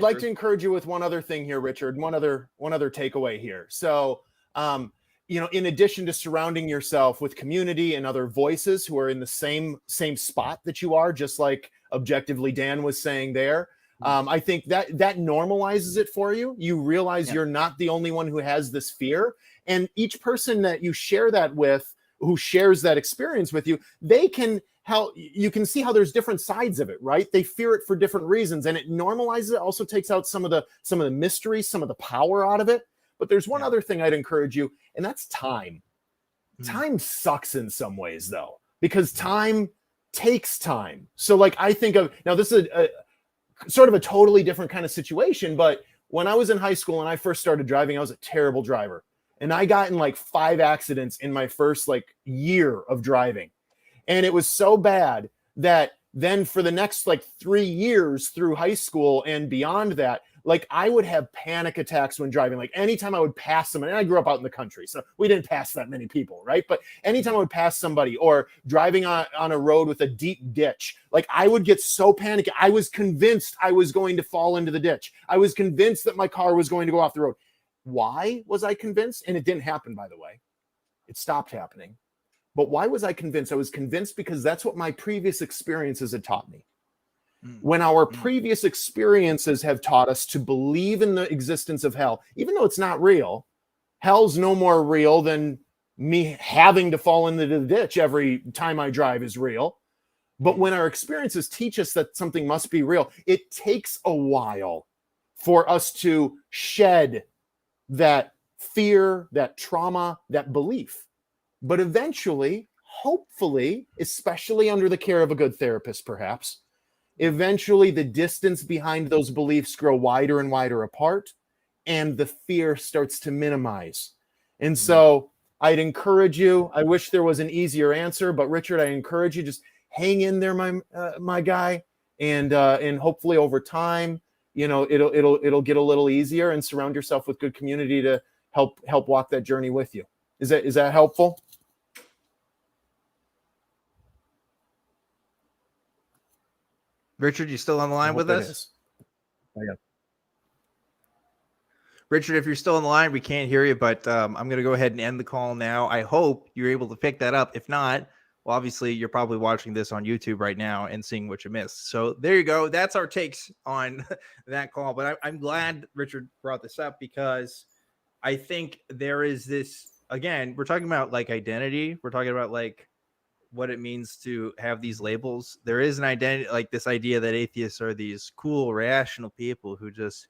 like to encourage you with one other thing here, Richard. One other takeaway here. So, in addition to surrounding yourself with community and other voices who are in the same spot that you are, just like Objectively Dan was saying there, I think that normalizes it for you. You realize you're not the only one who has this fear, and each person that you share that with, who shares that experience with you, you can see how there's different sides of it, right? They fear it for different reasons, and it normalizes it. Also takes out some of the mystery, some of the power out of it. But there's one other thing I'd encourage you, and that's time. Time sucks in some ways, though, because time takes time. So, like, I think of, now this is a sort of a totally different kind of situation, but when I was in high school and I first started driving, I was a terrible driver. And I got in like 5 accidents in my first year of driving. And it was so bad that then for the next 3 years through high school and beyond that, I would have panic attacks when driving. Anytime I would pass someone, and I grew up out in the country, so we didn't pass that many people, right? But anytime I would pass somebody or driving on a road with a deep ditch, I would get so panicky. I was convinced I was going to fall into the ditch. I was convinced that my car was going to go off the road. Why was I convinced? And it didn't happen, by the way. It stopped happening. But why was I convinced? I was convinced because that's what my previous experiences had taught me. When our previous experiences have taught us to believe in the existence of hell, even though it's not real, hell's no more real than me having to fall into the ditch every time I drive is real. But when our experiences teach us that something must be real, it takes a while for us to shed that fear, that trauma, that belief. But eventually, hopefully, especially under the care of a good therapist, perhaps, eventually the distance behind those beliefs grow wider and wider apart, and the fear starts to minimize. And so I'd encourage you, I wish there was an easier answer, but Richard, I encourage you, just hang in there, my guy, and hopefully over time, it'll get a little easier, and surround yourself with good community to help walk that journey with you. Is that helpful? Richard, you still on the line with us? Oh, yeah. Richard, if you're still on the line, we can't hear you, but I'm going to go ahead and end the call now. I hope you're able to pick that up. If not, well, obviously, you're probably watching this on YouTube right now and seeing what you missed. So there you go. That's our takes on that call. But I'm glad Richard brought this up, because I think there is this, again, we're talking about like identity. We're talking about like what it means to have these labels. There is an identity, like this idea that atheists are these cool, rational people who just,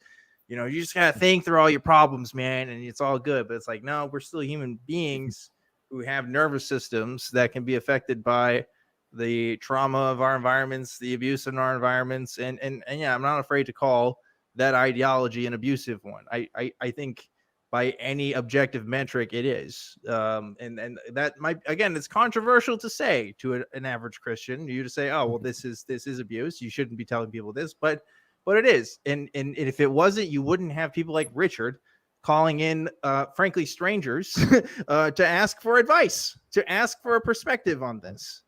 you just got to think through all your problems, man, and it's all good. But it's like, no, we're still human beings who have nervous systems that can be affected by the trauma of our environments, the abuse in our environments. And yeah, I'm not afraid to call that ideology an abusive one. I think by any objective metric it is. And that might, again, it's controversial to say to an average Christian, you to say, oh, well, this is abuse. You shouldn't be telling people this, but it is. And if it wasn't, you wouldn't have people like Richard calling in, frankly, strangers to ask for advice, to ask for a perspective on this.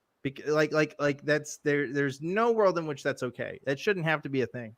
Like that's there's no world in which that's okay. That shouldn't have to be a thing.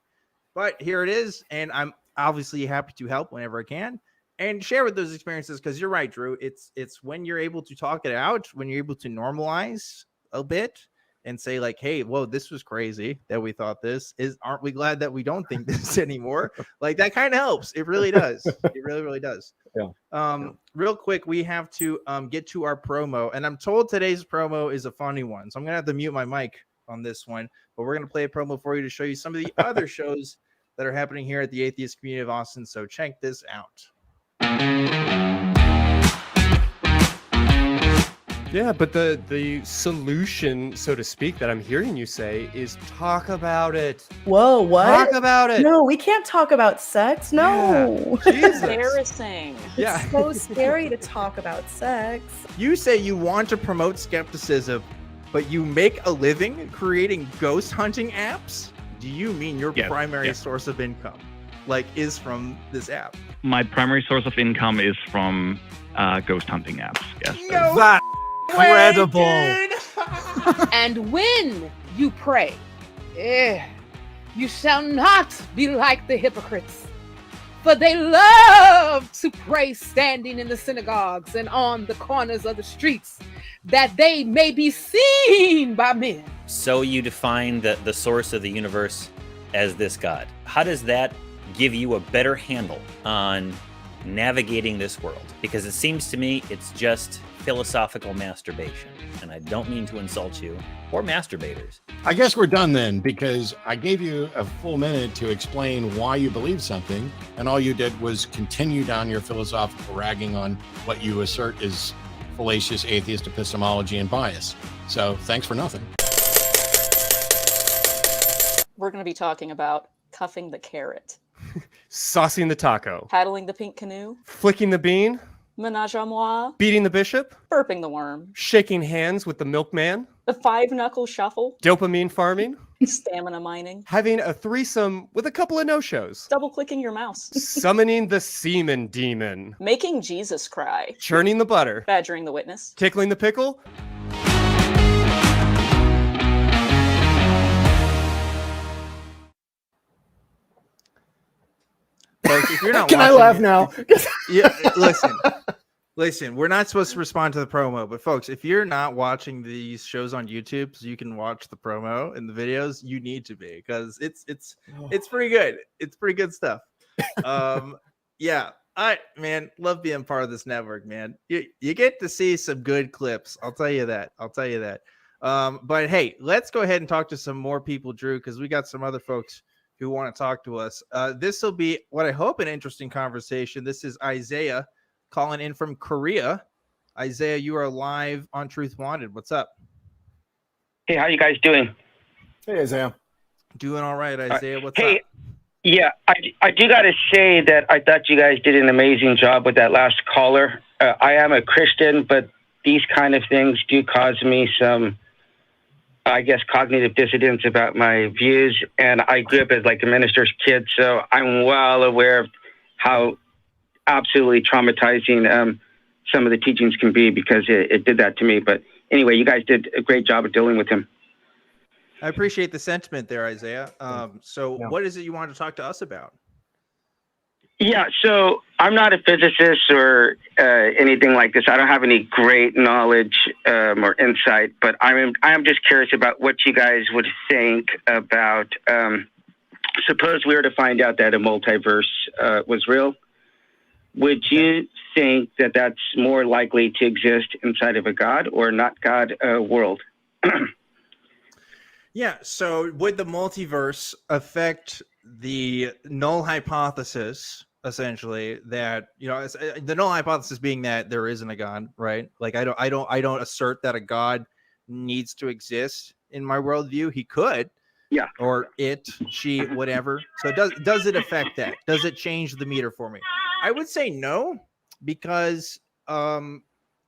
But here it is. And I'm obviously happy to help whenever I can and share with those experiences, because you're right, Drew. It's when you're able to talk it out, when you're able to normalize a bit and say like, hey, whoa, this was crazy that we thought this is. Aren't we glad that we don't think this anymore? Like that kind of helps. It really does. It really, really does. Yeah. Real quick, we have to get to our promo, and I'm told today's promo is a funny one, so I'm gonna have to mute my mic on this one. But we're gonna play a promo for you to show you some of the other shows that are happening here at the Atheist Community of Austin. So check this out. Yeah, but the solution, so to speak, that I'm hearing you say is talk about it. Whoa, what? Talk about it. No, we can't talk about sex. No. Yeah. Jesus. Embarrassing. Yeah. It's so scary to talk about sex. You say you want to promote skepticism, but you make a living creating ghost hunting apps? Do you mean your primary source of income, like, is from this app? My primary source of income is from ghost hunting apps. Yes. No That's incredible. And when you pray, you shall not be like the hypocrites, for they love to pray standing in the synagogues and on the corners of the streets, that they may be seen by men. So you define the source of the universe as this God. How does that give you a better handle on navigating this world? Because it seems to me it's just philosophical masturbation. And I don't mean to insult you or masturbators. I guess we're done then, because I gave you a full minute to explain why you believe something, and all you did was continue down your philosophical ragging on what you assert is fallacious atheist epistemology and bias. So thanks for nothing. We're going to be talking about cuffing the carrot, Saucing the taco. paddling the pink canoe, Flicking the bean. menage a moi, Beating the bishop. burping the worm, Shaking hands with the milkman. the five-knuckle shuffle, Dopamine farming. stamina mining, Having a threesome with a couple of no-shows. double-clicking your mouse, Summoning the semen demon. making Jesus cry, Churning the butter. badgering the witness, Tickling the pickle. Folks, if you're not Can I watching laugh it- now? Yeah, listen, we're not supposed to respond to the promo, but folks, if you're not watching these shows on YouTube so you can watch the promo and the videos, you need to be, because it's pretty good. It's pretty good stuff. Yeah, I love being part of this network, man. You get to see some good clips. I'll tell you that. But hey, let's go ahead and talk to some more people, Drew, because we got some other folks who want to talk to us. This will be what I hope an interesting conversation. This is Isaiah calling in from Korea. Isaiah, you are live on Truth Wanted. What's up? Hey, how you guys doing? Hey, Isaiah. Doing all right, Isaiah. What's Hey, up? yeah, I do got to say that I thought you guys did an amazing job with that last caller. I am a Christian, but these kind of things do cause me some I guess, cognitive dissonance about my views. And I grew up as like a minister's kid, so I'm well aware of how absolutely traumatizing some of the teachings can be, because it did that to me. But anyway, you guys did a great job of dealing with him. I appreciate the sentiment there, Isaiah. So Yeah. what is it you want to talk to us about? Yeah, so I'm not a physicist or anything like this. I don't have any great knowledge or insight, but I'm just curious about what you guys would think about. Suppose we were to find out that a multiverse was real. Would you think that that's more likely to exist inside of a God or not God world? Yeah. So would the multiverse affect the null hypothesis, essentially, that, you know, the null hypothesis being that there isn't a God, right? Like I don't assert that a God needs to exist in my worldview. He could. Yeah. Or it, she, whatever. So does it affect that? Does it change the meter for me? I would say no, because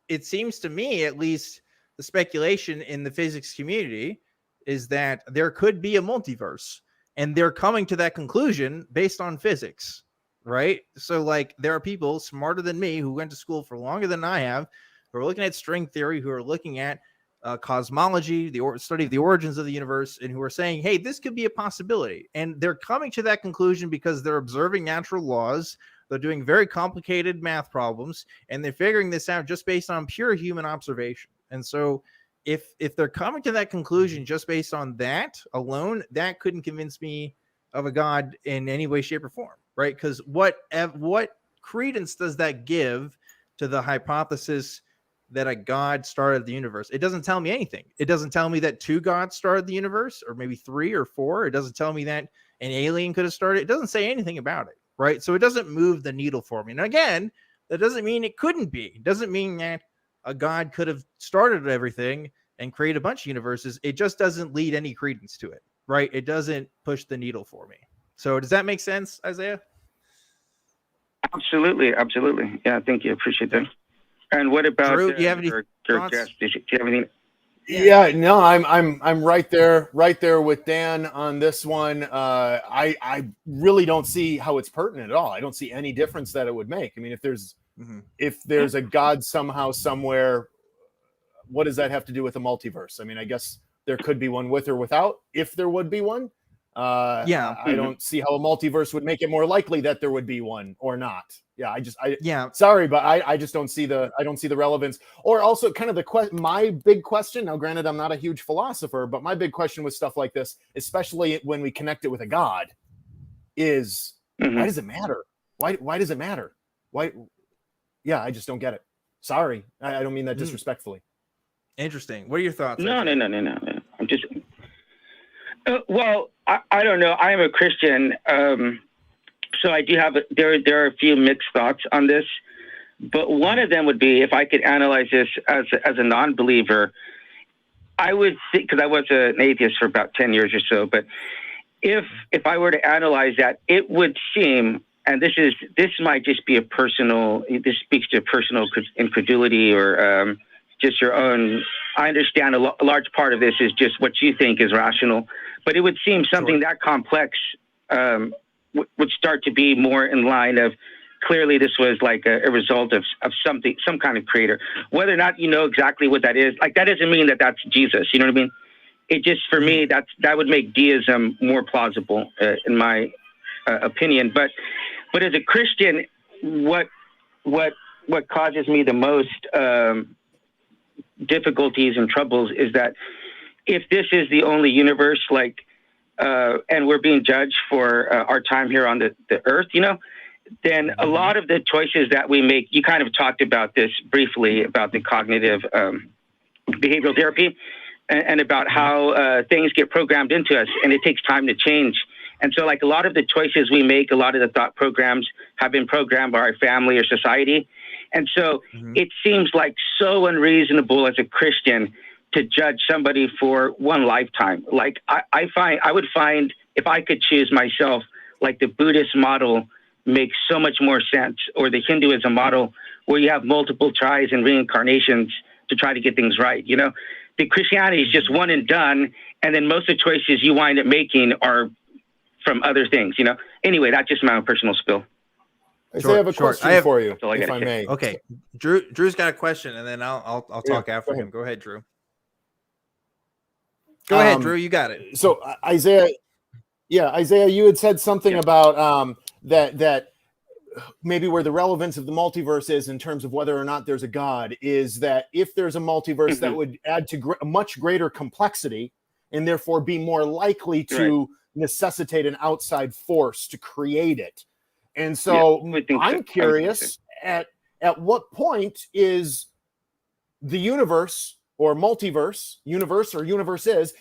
it seems to me, at least the speculation in the physics community, is that there could be a multiverse, and they're coming to that conclusion based on physics, right? So like there are people smarter than me who went to school for longer than I have, who are looking at string theory, who are looking at cosmology, the study of the origins of the universe, and who are saying, hey, this could be a possibility. And they're coming to that conclusion because they're observing natural laws. They're doing very complicated math problems, and they're figuring this out just based on pure human observation. And so if they're coming to that conclusion just based on that alone, that couldn't convince me of a God in any way, shape, or form, right? Because what credence does that give to the hypothesis that a God started the universe? It doesn't tell me anything. It doesn't tell me that 2 gods started the universe, or maybe 3 or 4. It doesn't tell me that an alien could have started. It doesn't say anything about it, right? So it doesn't move the needle for me. And again, that doesn't mean it couldn't be. It doesn't mean that a God could have started everything and created a bunch of universes. It just doesn't lead any credence to it, right? It doesn't push the needle for me. So does that make sense, Isaiah? Absolutely. Yeah, thank you. Appreciate that. And what about Drew? Do you have any your thoughts? guest? Do you have anything? Yeah, no, I'm right there with Dan on this one. I really don't see how it's pertinent at all. I don't see any difference that it would make. I mean, if there's a God somehow, somewhere, what does that have to do with a multiverse? I mean, I guess there could be one with or without, if there would be one. I don't see how a multiverse would make it more likely that there would be one or not. Sorry, but I just don't see the relevance. Or also kind of my big question. Now, granted, I'm not a huge philosopher, but my big question with stuff like this, especially when we connect it with a God, is why does it matter? Why does it matter? Why? Yeah, I just don't get it. Sorry, I don't mean that disrespectfully. Interesting. What are your thoughts? No. I'm just. Well, I don't know. I am a Christian, so I do have there are a few mixed thoughts on this. But one of them would be, if I could analyze this as a non-believer, I would think, because I was an atheist for about 10 years or so. But if I were to analyze that, it would seem, and this might just be this speaks to personal incredulity or just your own. I understand a large part of this is just what you think is rational, but it would seem something that complex would start to be more in line of, clearly this was like a result of something, some kind of creator. Whether or not you know exactly what that is, like, that doesn't mean that that's Jesus. You know what I mean? It just, for me, that would make deism more plausible in my opinion. But as a Christian, what causes me the most difficulties and troubles is that if this is the only universe, and we're being judged for our time here on the earth, then a lot of the choices that we make, you kind of talked about this briefly, about the cognitive behavioral therapy and about how things get programmed into us and it takes time to change. And so, a lot of the choices we make, a lot of the thought programs have been programmed by our family or society. And so it seems like so unreasonable as a Christian to judge somebody for one lifetime. I would find, if I could choose myself, the Buddhist model makes so much more sense, or the Hinduism model where you have multiple tries and reincarnations to try to get things right. that Christianity is just one and done, and then most of the choices you wind up making are from other things, you know? Anyway, that's just my own personal spill. I have a question for you, all I if gotta I say. may. Okay, Drew's got a question, and then I'll talk after him. Go ahead, Drew. Go ahead, Drew. You got it. So Isaiah, you had said something about that maybe where the relevance of the multiverse is in terms of whether or not there's a God is that if there's a multiverse that would add to a much greater complexity and therefore be more likely to necessitate an outside force to create it. And so I'm curious at what point is the universe or multiverse,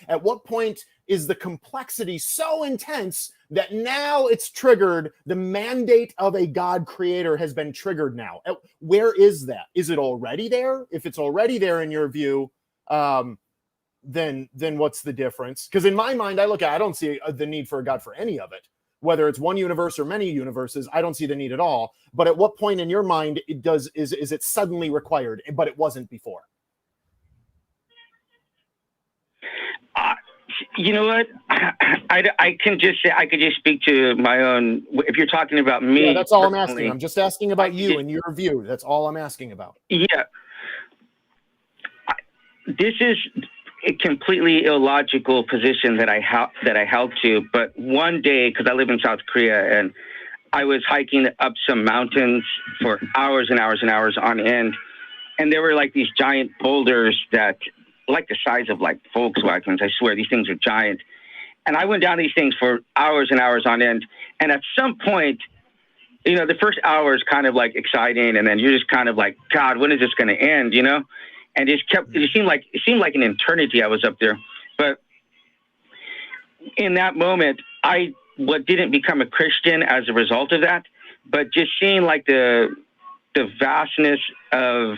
at what point is the complexity so intense that now it's triggered, the mandate of a God creator has been triggered now? Where is that? Is it already there? If it's already there in your view, then what's the difference? Because in my mind, I don't see the need for a God for any of it. Whether it's one universe or many universes, I don't see the need at all. But at what point in your mind is it suddenly required, but it wasn't before? You know what? I could just speak to my own. If you're talking about me, yeah, that's all I'm asking. I'm just asking about you and your view. That's all I'm asking about. Yeah, this is a completely illogical position that I held to. But one day, because I live in South Korea, and I was hiking up some mountains for hours and hours and hours on end, and there were like these giant boulders that, like the size of like Volkswagens. I swear these things are giant. And I went down these things for hours and hours on end. And at some point, you know, the first hour is kind of like exciting. And then you're just kind of like, God, when is this going to end? You know? And it seemed like an eternity I was up there. But in that moment, I didn't become a Christian as a result of that, but just seeing like the vastness of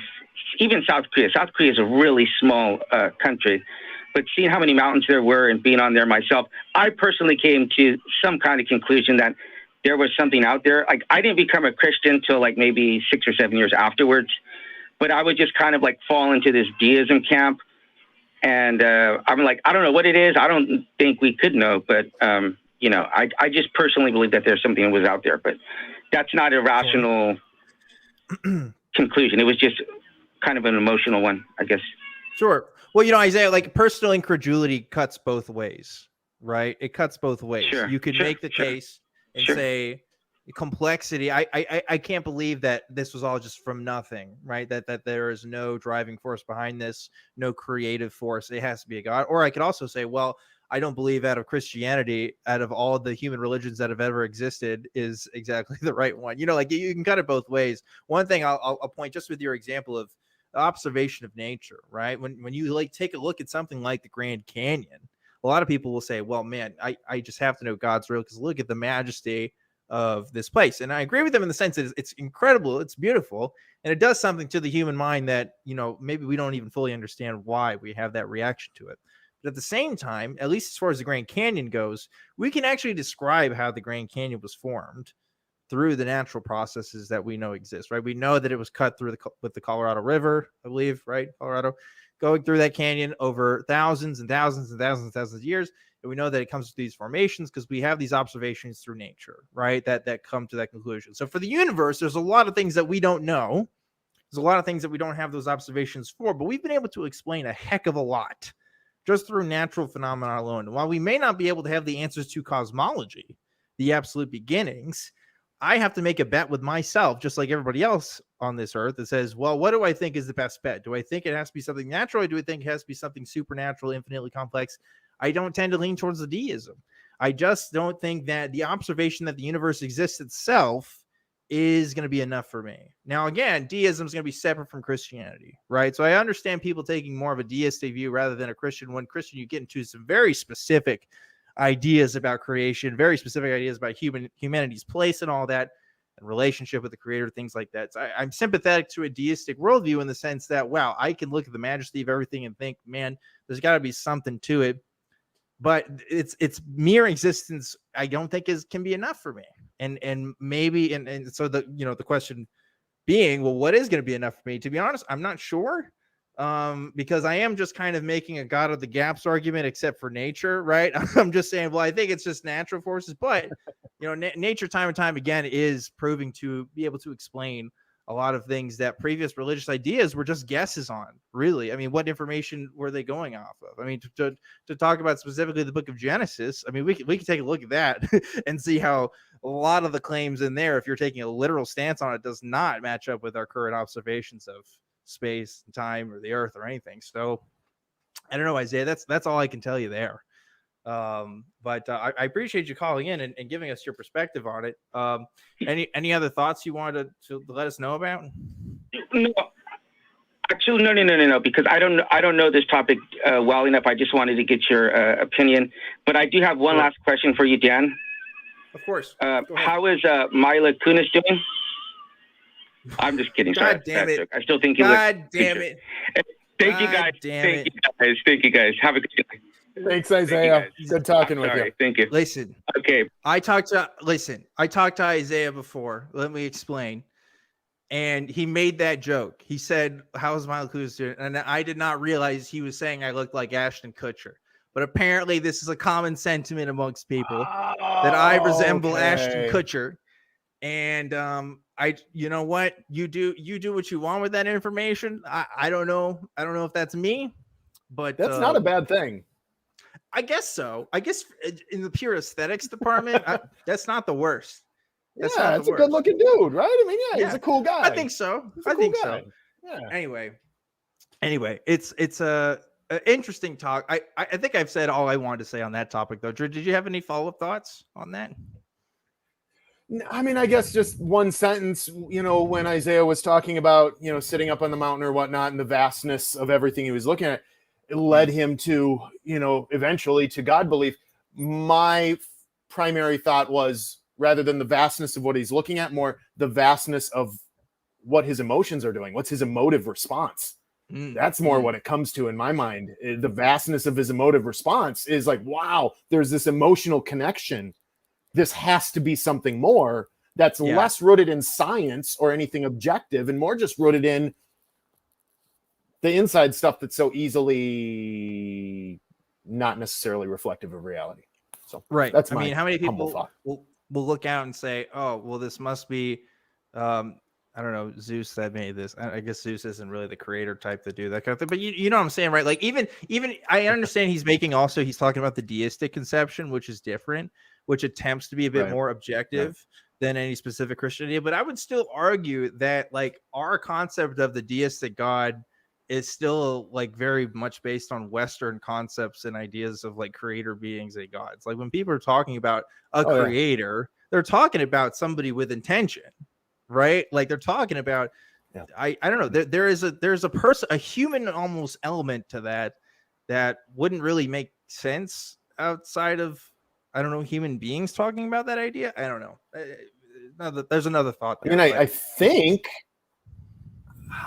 even South Korea. South Korea is a really small country, but seeing how many mountains there were and being on there myself, I personally came to some kind of conclusion that there was something out there. Like, I didn't become a Christian till like maybe 6 or 7 years afterwards, but I would just kind of like fall into this deism camp. And I'm like, I don't know what it is. I don't think we could know, but you know, I just personally believe that there's something that was out there, but that's not a rational conclusion. It was just kind of an emotional one, I guess. Sure. Well, you know, Isaiah, like personal incredulity cuts both ways, right? It cuts both ways. Sure, you could make the case and say complexity. I can't believe that this was all just from nothing, right? That there is no driving force behind this, no creative force. It has to be a God. Or I could also say, well, I don't believe out of Christianity, out of all the human religions that have ever existed, is exactly the right one. You know, like you can cut it both ways. One thing I'll point just with your example of observation of nature, right? When you like take a look at something like the Grand Canyon, a lot of people will say, well, man, I just have to know God's real because look at the majesty of this place. And I agree with them in the sense that it's incredible, it's beautiful, and it does something to the human mind that, you know, maybe we don't even fully understand why we have that reaction to it. But at the same time, at least as far as the Grand Canyon goes, we can actually describe how the Grand Canyon was formed through the natural processes that we know exist, right? We know that it was cut through with the Colorado River, I believe, right? Colorado, going through that canyon over thousands and thousands and thousands and thousands of years. And we know that it comes to these formations because we have these observations through nature, right? That come to that conclusion. So for the universe, there's a lot of things that we don't know. There's a lot of things that we don't have those observations for, but we've been able to explain a heck of a lot just through natural phenomena alone. And while we may not be able to have the answers to cosmology, the absolute beginnings, I have to make a bet with myself, just like everybody else on this earth, that says, well, what do I think is the best bet? Do I think it has to be something natural, or do I think it has to be something supernatural, infinitely complex? I don't tend to lean towards the deism. I just don't think that the observation that the universe exists itself is going to be enough for me. Now, again, deism is going to be separate from Christianity, right? So I understand people taking more of a deistic view rather than a Christian. When Christian, you get into some very specific ideas about creation, very specific ideas about humanity's place and all that, and relationship with the creator, things like that. So I'm sympathetic to a deistic worldview in the sense that, wow, I can look at the majesty of everything and think, man, there's got to be something to it. But it's mere existence, I don't think can be enough for me. And maybe and so the question being, well, what is going to be enough for me? To be honest, I'm not sure. because I am just kind of making a God of the gaps argument, except for nature, right? I'm just saying, well, I think it's just natural forces, but nature time and time again is proving to be able to explain a lot of things that previous religious ideas were just guesses on, really. I mean, what information were they going off of? I mean, to talk about specifically the book of Genesis, I mean, we can take a look at that and see how a lot of the claims in there, if you're taking a literal stance on it, does not match up with our current observations of space and time or the earth or anything. So I don't know, Isaiah, that's all I can tell you there. But I appreciate you calling in and giving us your perspective on it. Any other thoughts you wanted to let us know about? No, actually, no, because I don't know this topic well enough. I just wanted to get your opinion, but I do have one last question for you, Dan. Of course. How is Mila Kunis doing? I'm just kidding. God damn it! I still think you God damn it! Thank you guys. Thank you guys. Have a good day. Thanks, Isaiah. Good talking with you. Thank you. Listen. Okay. I talked to Isaiah before. Let me explain. And he made that joke. He said, "How's Mila Kunis doing?" And I did not realize he was saying I looked like Ashton Kutcher. But apparently, this is a common sentiment amongst people that I resemble Ashton Kutcher. And you know what? You do what you want with that information. I don't know. I don't know if that's me, but that's not a bad thing. I guess so. I guess in the pure aesthetics department, that's not the worst. That's a good looking dude, right? I mean, yeah, he's a cool guy. I think so. So. Yeah. Anyway, it's a interesting talk. I think I've said all I wanted to say on that topic, though. Drew, did you have any follow-up thoughts on that? I mean, I guess just one sentence, when Isaiah was talking about, sitting up on the mountain or whatnot and the vastness of everything he was looking at, it led him to, eventually to God belief. My primary thought was, rather than the vastness of what he's looking at, more the vastness of what his emotions are doing. What's his emotive response? That's more what it comes to in my mind. The vastness of his emotive response is like, wow, there's this emotional connection. This has to be something more that's less rooted in science or anything objective and more just rooted in the inside stuff that's so easily not necessarily reflective of reality. So that's my how many humble people thought. will look out and say, oh, well, this must be, I don't know, Zeus that made this. I guess Zeus isn't really the creator type to do that kind of thing, but you know what I'm saying, right? Like even I understand he's talking about the deistic conception, which is different, which attempts to be a bit more objective than any specific Christian idea. But I would still argue that like our concept of the deistic God is still like very much based on Western concepts and ideas of like creator beings and gods. Like when people are talking about a creator, they're talking about somebody with intention, right? Like they're talking about, I don't know, there's a person, a human almost element to that wouldn't really make sense outside of, I don't know, human beings talking about that idea. I don't know. There's another thought there. I mean, I think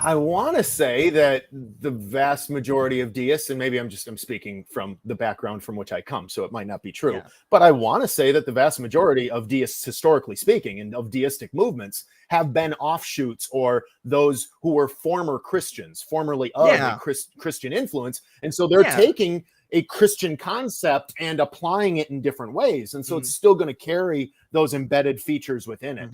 I want to say that the vast majority of deists, and maybe I'm speaking from the background from which I come, so it might not be true, but I want to say that the vast majority of deists, historically speaking, and of deistic movements have been offshoots or those who were former Christians, formerly of a Christian influence. And so they're taking a Christian concept and applying it in different ways. And so it's still going to carry those embedded features within it.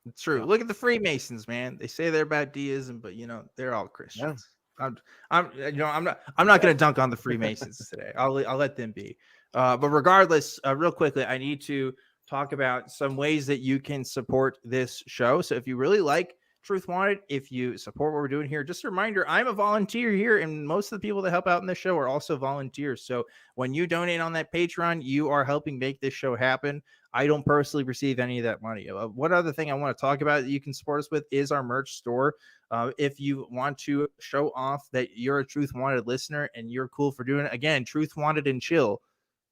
It's true. Look at the Freemasons, man. They say they're about deism, but they're all Christians. I'm not going to dunk on the Freemasons today. I'll let them be. But regardless, real quickly, I need to talk about some ways that you can support this show. So if you really like Truth Wanted, if you support what we're doing here, just a reminder, I'm a volunteer here, and most of the people that help out in this show are also volunteers. So when you donate on that Patreon, you are helping make this show happen. I don't personally receive any of that money. One other thing I want to talk about that you can support us with is our merch store. If you want to show off that you're a Truth Wanted listener and you're cool for doing it, again, Truth Wanted and chill,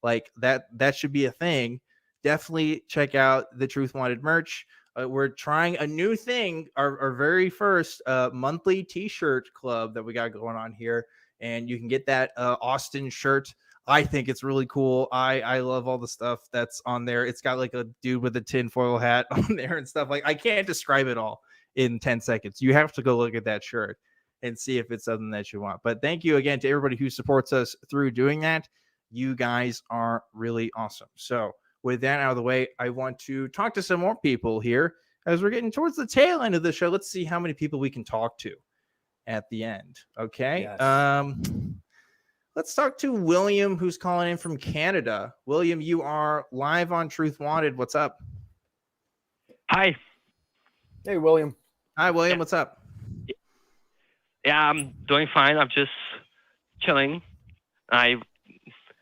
like that should be a thing. Definitely check out the Truth Wanted merch. We're trying a new thing, our very first monthly t-shirt club that we got going on here. And you can get that Austin shirt. I think it's really cool. I love all the stuff that's on there. It's got like a dude with a tinfoil hat on there and stuff. Like I can't describe it all in 10 seconds. You have to go look at that shirt. and see if it's something that you want. But thank you again to everybody who supports us through doing that. You guys are really awesome. So with that out of the way, I want to talk to some more people here as we're getting towards the tail end of the show. Let's see how many people we can talk to at the end. Okay. Yes. Let's talk to William, who's calling in from Canada. William, you are live on Truth Wanted. What's up? Hi. Hey, William. Hi, William. What's up? Yeah, I'm doing fine. I'm just chilling. I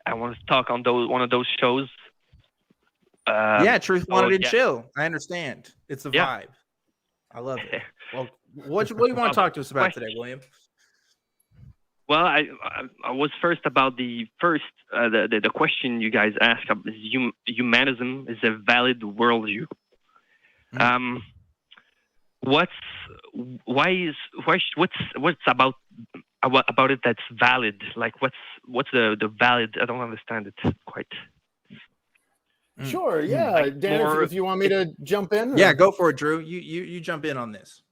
want to talk on one of those shows. Yeah, Truth Wanted and yeah. Chill. I understand. It's a vibe. I love it. Well, what do you want to talk to us about today, William? Well, I was first about the question you guys asked. Is humanism is a valid worldview? What's about it that's valid? Like what's the valid? I don't understand it quite. Sure, yeah, Dan. If you want me to jump in, yeah, go for it, Drew. You jump in on this.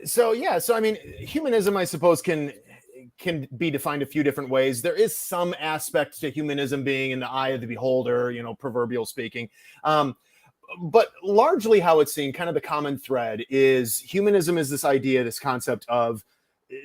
So I mean, humanism, I suppose, can be defined a few different ways. There is some aspect to humanism being in the eye of the beholder, proverbial speaking. But largely how it's seen, kind of the common thread is humanism is this idea, this concept of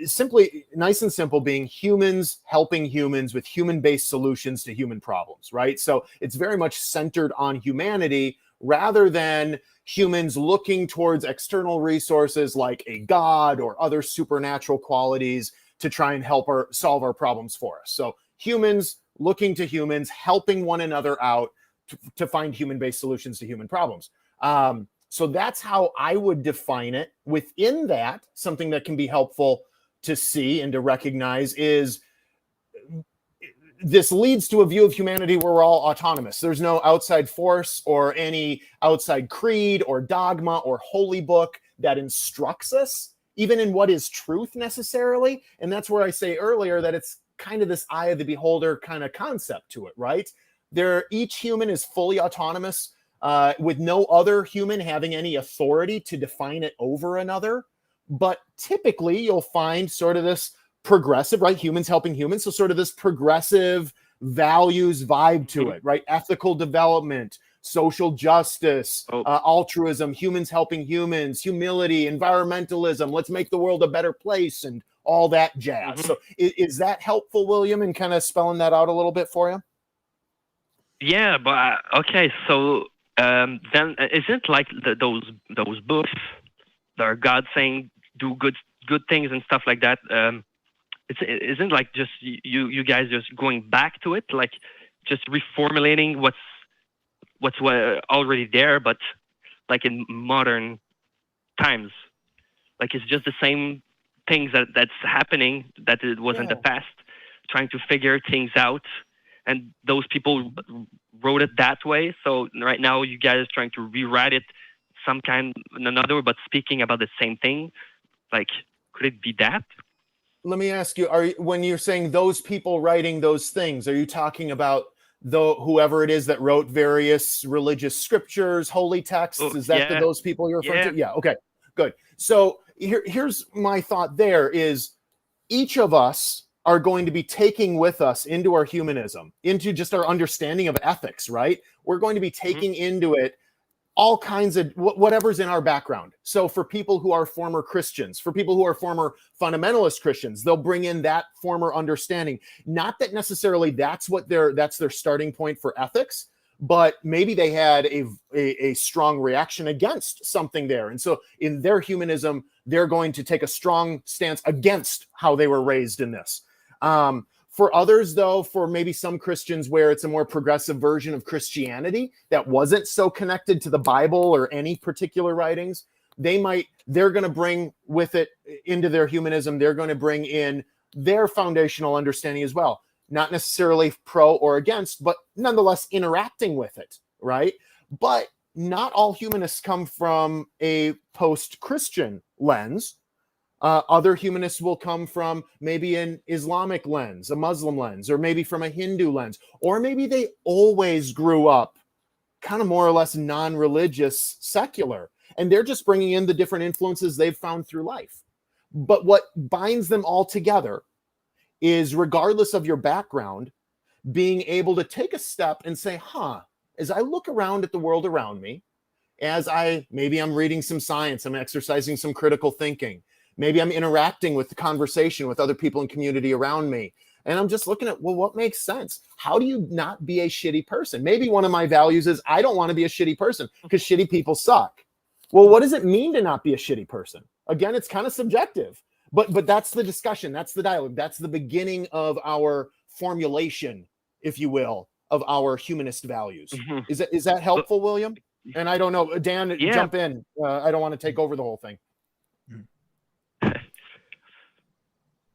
simply, nice and simple, being humans helping humans with human-based solutions to human problems, right? So it's very much centered on humanity rather than humans looking towards external resources like a god or other supernatural qualities to try and help solve our problems for us. So humans looking to humans, helping one another out to find human-based solutions to human problems. So that's how I would define it. Within that, something that can be helpful to see and to recognize is this leads to a view of humanity where we're all autonomous. There's no outside force or any outside creed or dogma or holy book that instructs us, even in what is truth necessarily. And that's where I say earlier that it's kind of this eye of the beholder kind of concept to it, right? Each human is fully autonomous with no other human having any authority to define it over another. But typically you'll find sort of this progressive, right? Humans helping humans. So sort of this progressive values vibe to it, right? Ethical development, social justice, altruism, humans helping humans, humility, environmentalism. Let's make the world a better place and all that jazz. So is that helpful, William, in kind of spelling that out a little bit for you? Yeah, but okay. So then isn't like those books that are God saying do good things and stuff like that? It isn't like just you guys just going back to it, like just reformulating what's already there, but like in modern times, like it's just the same things that's happening that it was in the past, trying to figure things out. And those people wrote it that way. So right now you guys are trying to rewrite it some kind another, but speaking about the same thing. Like, could it be that? Let me ask you, when you're saying those people writing those things, are you talking about whoever it is that wrote various religious scriptures, holy texts? Is that those people you're referring to? Yeah. Okay, good. So here's my thought there is each of us are going to be taking with us into our humanism, into just our understanding of ethics, right? We're going to be taking into it all kinds of whatever's in our background. So for people who are former Christians, for people who are former fundamentalist Christians, they'll bring in that former understanding. Not that necessarily that's their starting point for ethics, but maybe they had a strong reaction against something there. And so in their humanism, they're going to take a strong stance against how they were raised in this. For others, though, for maybe some Christians where it's a more progressive version of Christianity that wasn't so connected to the Bible or any particular writings, they're going to bring with it into their humanism, they're going to bring in their foundational understanding as well. Not necessarily pro or against, but nonetheless interacting with it, right? But not all humanists come from a post-Christian lens. Other humanists will come from maybe an Islamic lens, a Muslim lens, or maybe from a Hindu lens, or maybe they always grew up kind of more or less non-religious, secular, and they're just bringing in the different influences they've found through life. But what binds them all together is, regardless of your background, being able to take a step and say, as I look around at the world around me, maybe I'm reading some science, I'm exercising some critical thinking, maybe I'm interacting with the conversation with other people in community around me, and I'm just looking at, well, what makes sense? How do you not be a shitty person? Maybe one of my values is I don't want to be a shitty person because shitty people suck. Well, what does it mean to not be a shitty person? Again, it's kind of subjective, but that's the discussion, that's the dialogue, that's the beginning of our formulation, if you will, of our humanist values. Is that helpful, William? And I don't know, Dan, jump in. I don't want to take over the whole thing.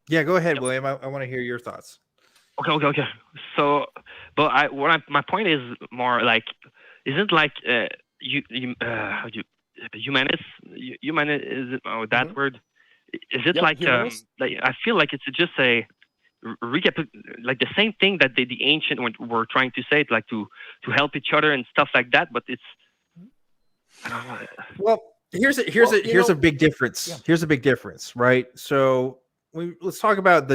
Yeah, go ahead, William. I want to hear your thoughts. Okay. So, but my point is more like, isn't like humanism, that word? Is it like I feel like it's just a recap, like the same thing that the ancient were trying to say, like to help each other and stuff like that, but it's, I don't know. Well, here's a big difference. Yeah. Here's a big difference, right? So let's talk about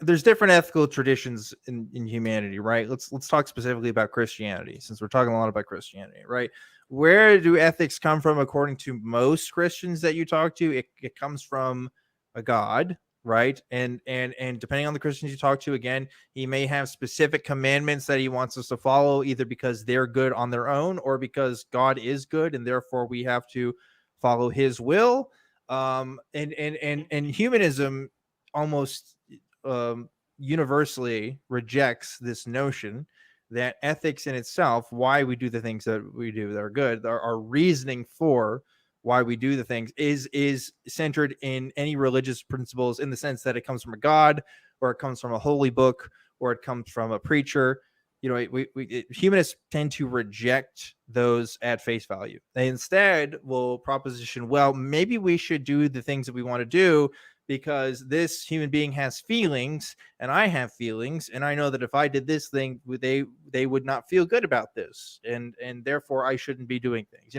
there's different ethical traditions in humanity, right? Let's talk specifically about Christianity, since we're talking a lot about Christianity, right? Where do ethics come from according to most Christians that you talk to? It comes from a God, right? And depending on the Christians you talk to, again, he may have specific commandments that he wants us to follow, either because they're good on their own or because God is good and therefore we have to follow his will. And humanism almost universally rejects this notion that ethics in itself, why we do the things that we do that are good, our reasoning for why we do the things is centered in any religious principles, in the sense that it comes from a God, or it comes from a holy book, or it comes from a preacher. Humanists tend to reject those at face value. They instead will proposition, well, maybe we should do the things that we want to do because this human being has feelings and I have feelings, and I know that if I did this thing, they would not feel good about this, and therefore I shouldn't be doing things.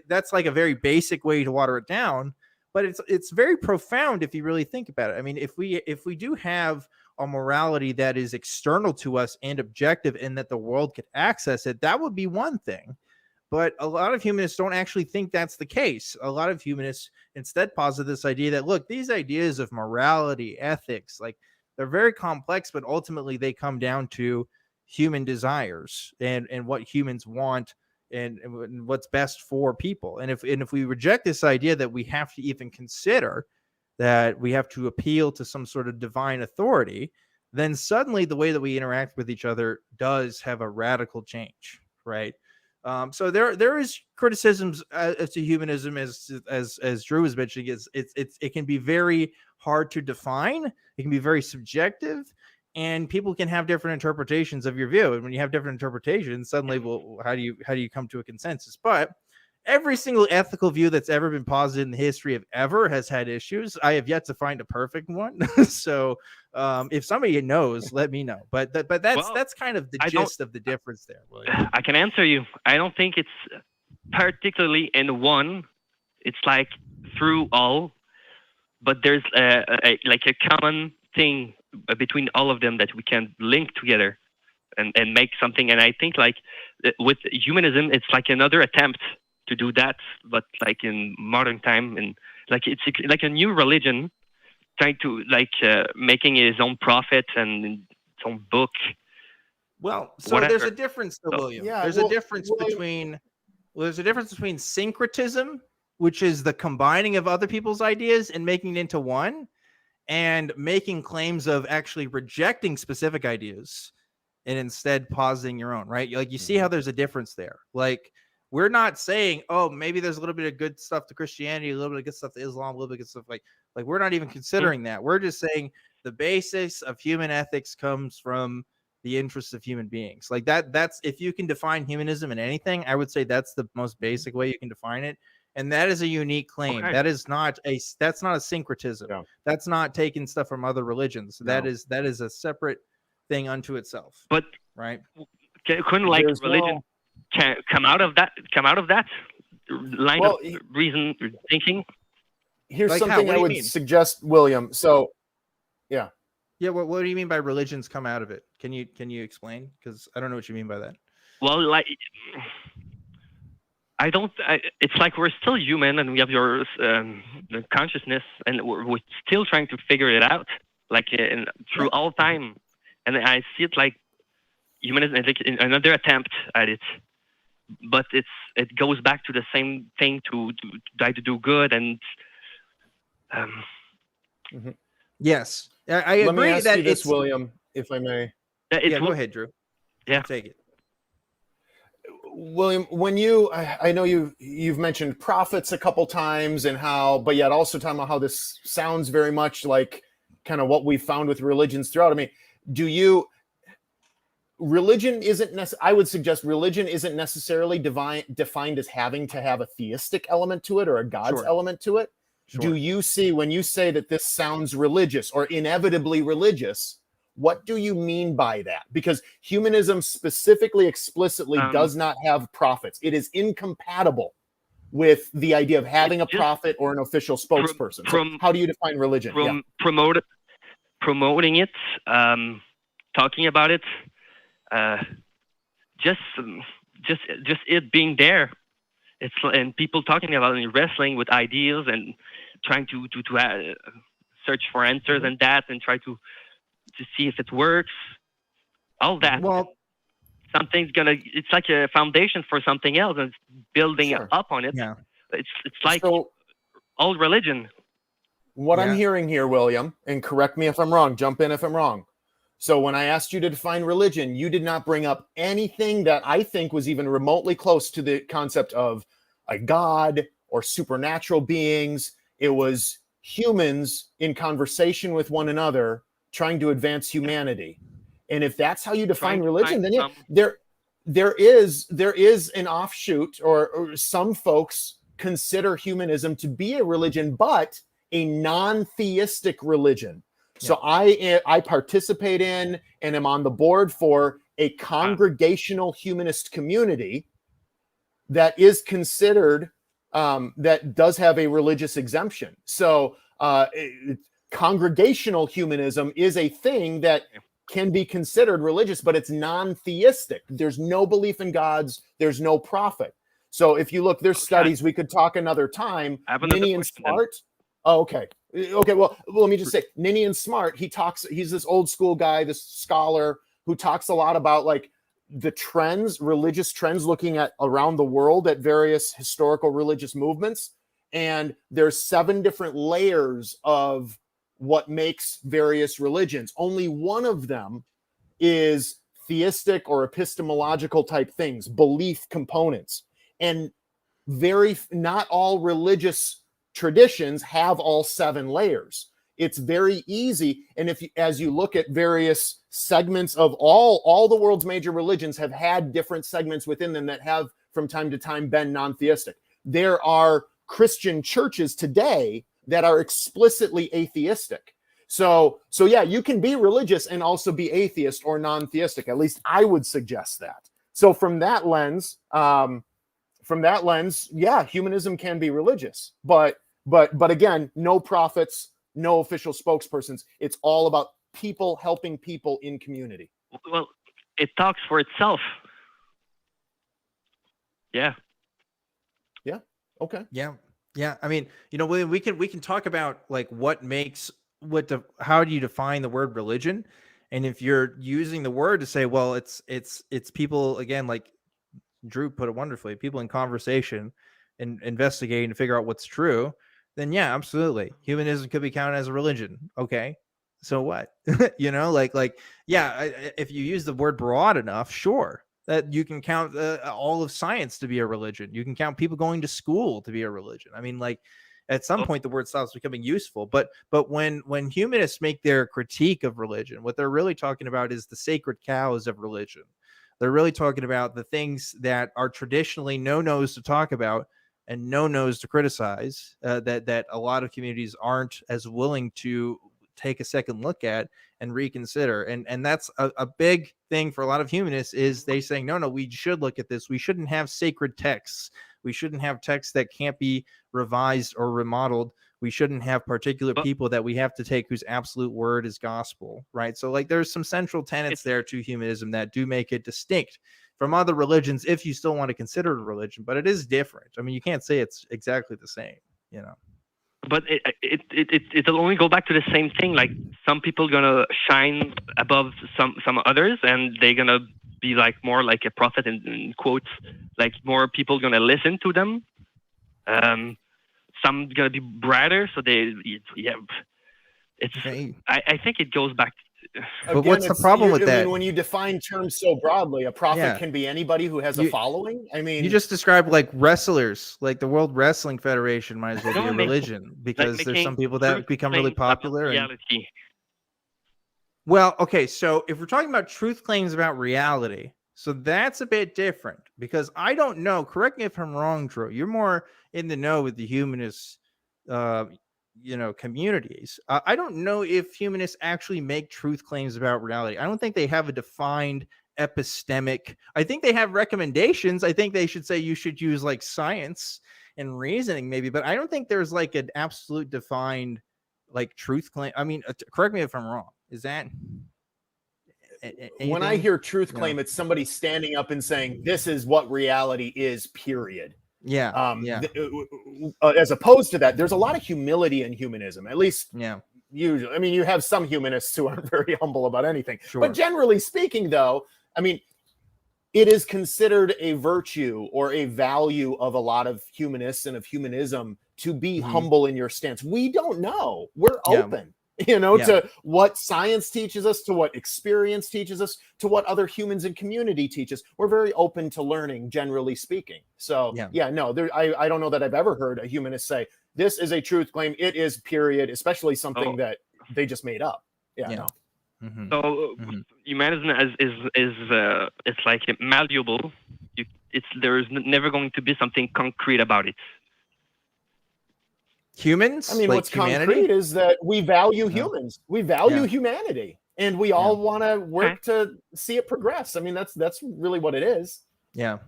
That's like a very basic way to water it down, but it's very profound if you really think about it. I mean, if we do have a morality that is external to us and objective, and that the world could access it, that would be one thing. But a lot of humanists don't actually think that's the case. A lot of humanists instead posit this idea that, look, these ideas of morality, ethics, like, they're very complex, but ultimately they come down to human desires and what humans want and what's best for people. And if we reject this idea that we have to even consider that we have to appeal to some sort of divine authority, then suddenly the way that we interact with each other does have a radical change, right? So there is criticisms as to humanism, as Drew was mentioning. It can be very hard to define. It can be very subjective, and people can have different interpretations of your view. And when you have different interpretations, suddenly, well, how do you come to a consensus? But every single ethical view that's ever been posited in the history of ever has had issues. I have yet to find a perfect one. So if somebody knows, let me know. But that's kind of the gist of the difference there, William. I can answer you. I don't think it's particularly in one. It's like through all, but there's a common thing between all of them that we can link together and make something. And I think like with humanism, it's like another attempt to do that, but like in modern time, and like it's like a new religion trying to making his own prophet and its own book. Well, so whatever. There's a difference, though, William. Yeah, there's a difference between syncretism, which is the combining of other people's ideas and making it into one, and making claims of actually rejecting specific ideas and instead positing your own, right? Like, you see how there's a difference there. Like, we're not saying, oh, maybe there's a little bit of good stuff to Christianity, a little bit of good stuff to Islam, a little bit of good stuff like we're not even considering that. We're just saying the basics of human ethics comes from the interests of human beings. Like that's if you can define humanism in anything, I would say that's the most basic way you can define it. And that is a unique claim. Okay. That's not a syncretism. No. That's not taking stuff from other religions. No. That is a separate thing unto itself. But right? Couldn't like religion come out of that line of reason thinking? here's Like how? something What I do you would mean? suggest, William. So, yeah. Yeah, what do you mean by religions come out of it? Can you explain? Because I don't know what you mean by that. Well, like it's like we're still human and we have your the consciousness, and we're still trying to figure it out, like through all time. And I see it like humanism is like another attempt at it, but it goes back to the same thing to try to do good and. Yes, I agree. Let me ask that you this, it's William, if I may. Yeah, go ahead, Drew. Yeah, take it. William, when I know you've mentioned prophets a couple times and how, but yet also talking about how this sounds very much like kind of what we found with religions throughout. I mean, religion isn't I would suggest religion isn't necessarily defined as having to have a theistic element to it or a God's element to it. Sure. Do you see, when you say that this sounds religious or inevitably religious, what do you mean by that? Because humanism specifically, explicitly does not have prophets. It is incompatible with the idea of having a prophet or an official spokesperson. So how do you define religion? Promoting it, talking about it, just it being there. And people talking about it, wrestling with ideas and trying to search for answers and that, and try to see if it works. All that. Well, something's it's like a foundation for something else, and it's building up on it. Yeah. It's like all religion. What I'm hearing here, William, and correct me if I'm wrong, jump in if I'm wrong. So when I asked you to define religion, you did not bring up anything that I think was even remotely close to the concept of a God or supernatural beings. It was humans in conversation with one another trying to advance humanity. And if that's how you define religion, then there is an offshoot, or some folks consider humanism to be a religion, but a non-theistic religion. So I participate in and am on the board for a congregational humanist community that is considered, that does have a religious exemption. So congregational humanism is a thing that can be considered religious, but it's non-theistic. There's no belief in gods. There's no prophet. So if you look, there's studies, we could talk another time. Ninian Smart. Oh, okay. Okay. Well, let me just say, Ninian Smart, he's this old school guy, this scholar who talks a lot about like the trends, religious trends, looking at around the world at various historical religious movements. And there's 7 different layers of what makes various religions. Only one of them is theistic or epistemological type things, belief components. And not all religious traditions have all 7 layers. It's very easy. And as you look at various segments of all the world's major religions have had different segments within them that have from time to time been non-theistic. There are Christian churches today that are explicitly atheistic. So yeah, you can be religious and also be atheist or non-theistic. At least I would suggest that. So from that lens, yeah, humanism can be religious, but again, no prophets, no official spokespersons. It's all about people helping people in community. Well, it talks for itself. Yeah. Yeah. Okay. Yeah. Yeah. I mean, William, we can talk about like how do you define the word religion? And if you're using the word to say, well, it's people, again, like Drew put it wonderfully, people in conversation and investigating to figure out what's true, then yeah, absolutely. Humanism could be counted as a religion. Okay. So what? If you use the word broad enough, sure, that you can count all of science to be a religion. You can count people going to school to be a religion. I mean, like at some point the word stops becoming useful, but when humanists make their critique of religion, what they're really talking about is the sacred cows of religion. They're really talking about the things that are traditionally no-nos to talk about and no-nos to criticize, that a lot of communities aren't as willing to take a second look at and reconsider. And that's a big thing for a lot of humanists, is they saying, no, we should look at this. We shouldn't have sacred texts. We shouldn't have texts that can't be revised or remodeled. We shouldn't have particular people that we have to take whose absolute word is gospel, right? So like there's some central tenets there to humanism that do make it distinct from other religions, if you still want to consider it a religion, but it is different. I mean, you can't say it's exactly the same, you know. But it'll only go back to the same thing. Like some people gonna shine above some others, and they're gonna be like more like a prophet in quotes. Like more people gonna listen to them. Some gonna be brighter, so it's. Okay. I think it goes back. But what's the problem with that? I mean, when you define terms so broadly, a prophet can be anybody who has a following. I mean, you just described like wrestlers, like the World Wrestling Federation might as well be a religion, because there's some people that become really popular. Reality. Well, okay, so if we're talking about truth claims about reality, so that's a bit different, because I don't know. Correct me if I'm wrong, Drew. You're more in the know with the humanist communities. I don't know if humanists actually make truth claims about reality. I don't think they have a defined epistemic. I think they have recommendations. I think they should say you should use like science and reasoning maybe, but I don't think there's like an absolute defined like truth claim. I mean, correct me if I'm wrong. Is that anything? When I hear truth claim, it's somebody standing up and saying, this is what reality is, period. As opposed to that, there's a lot of humility in humanism, at least usually. I mean, you have some humanists who aren't very humble about anything. But generally speaking, though, I mean, it is considered a virtue or a value of a lot of humanists and of humanism to be humble in your stance. We don't know. We're open. To what science teaches us, to what experience teaches us, to what other humans and community teaches. We're very open to learning, generally speaking. So, I don't know that I've ever heard a humanist say, this is a truth claim. It is, period, especially something that they just made up. So humanism is it's like malleable. There's never going to be something concrete about it. Humans? I mean, like what's humanity? concrete is that we value humans. We value humanity, and we all want to work to see it progress. I mean, that's really what it is. Yeah.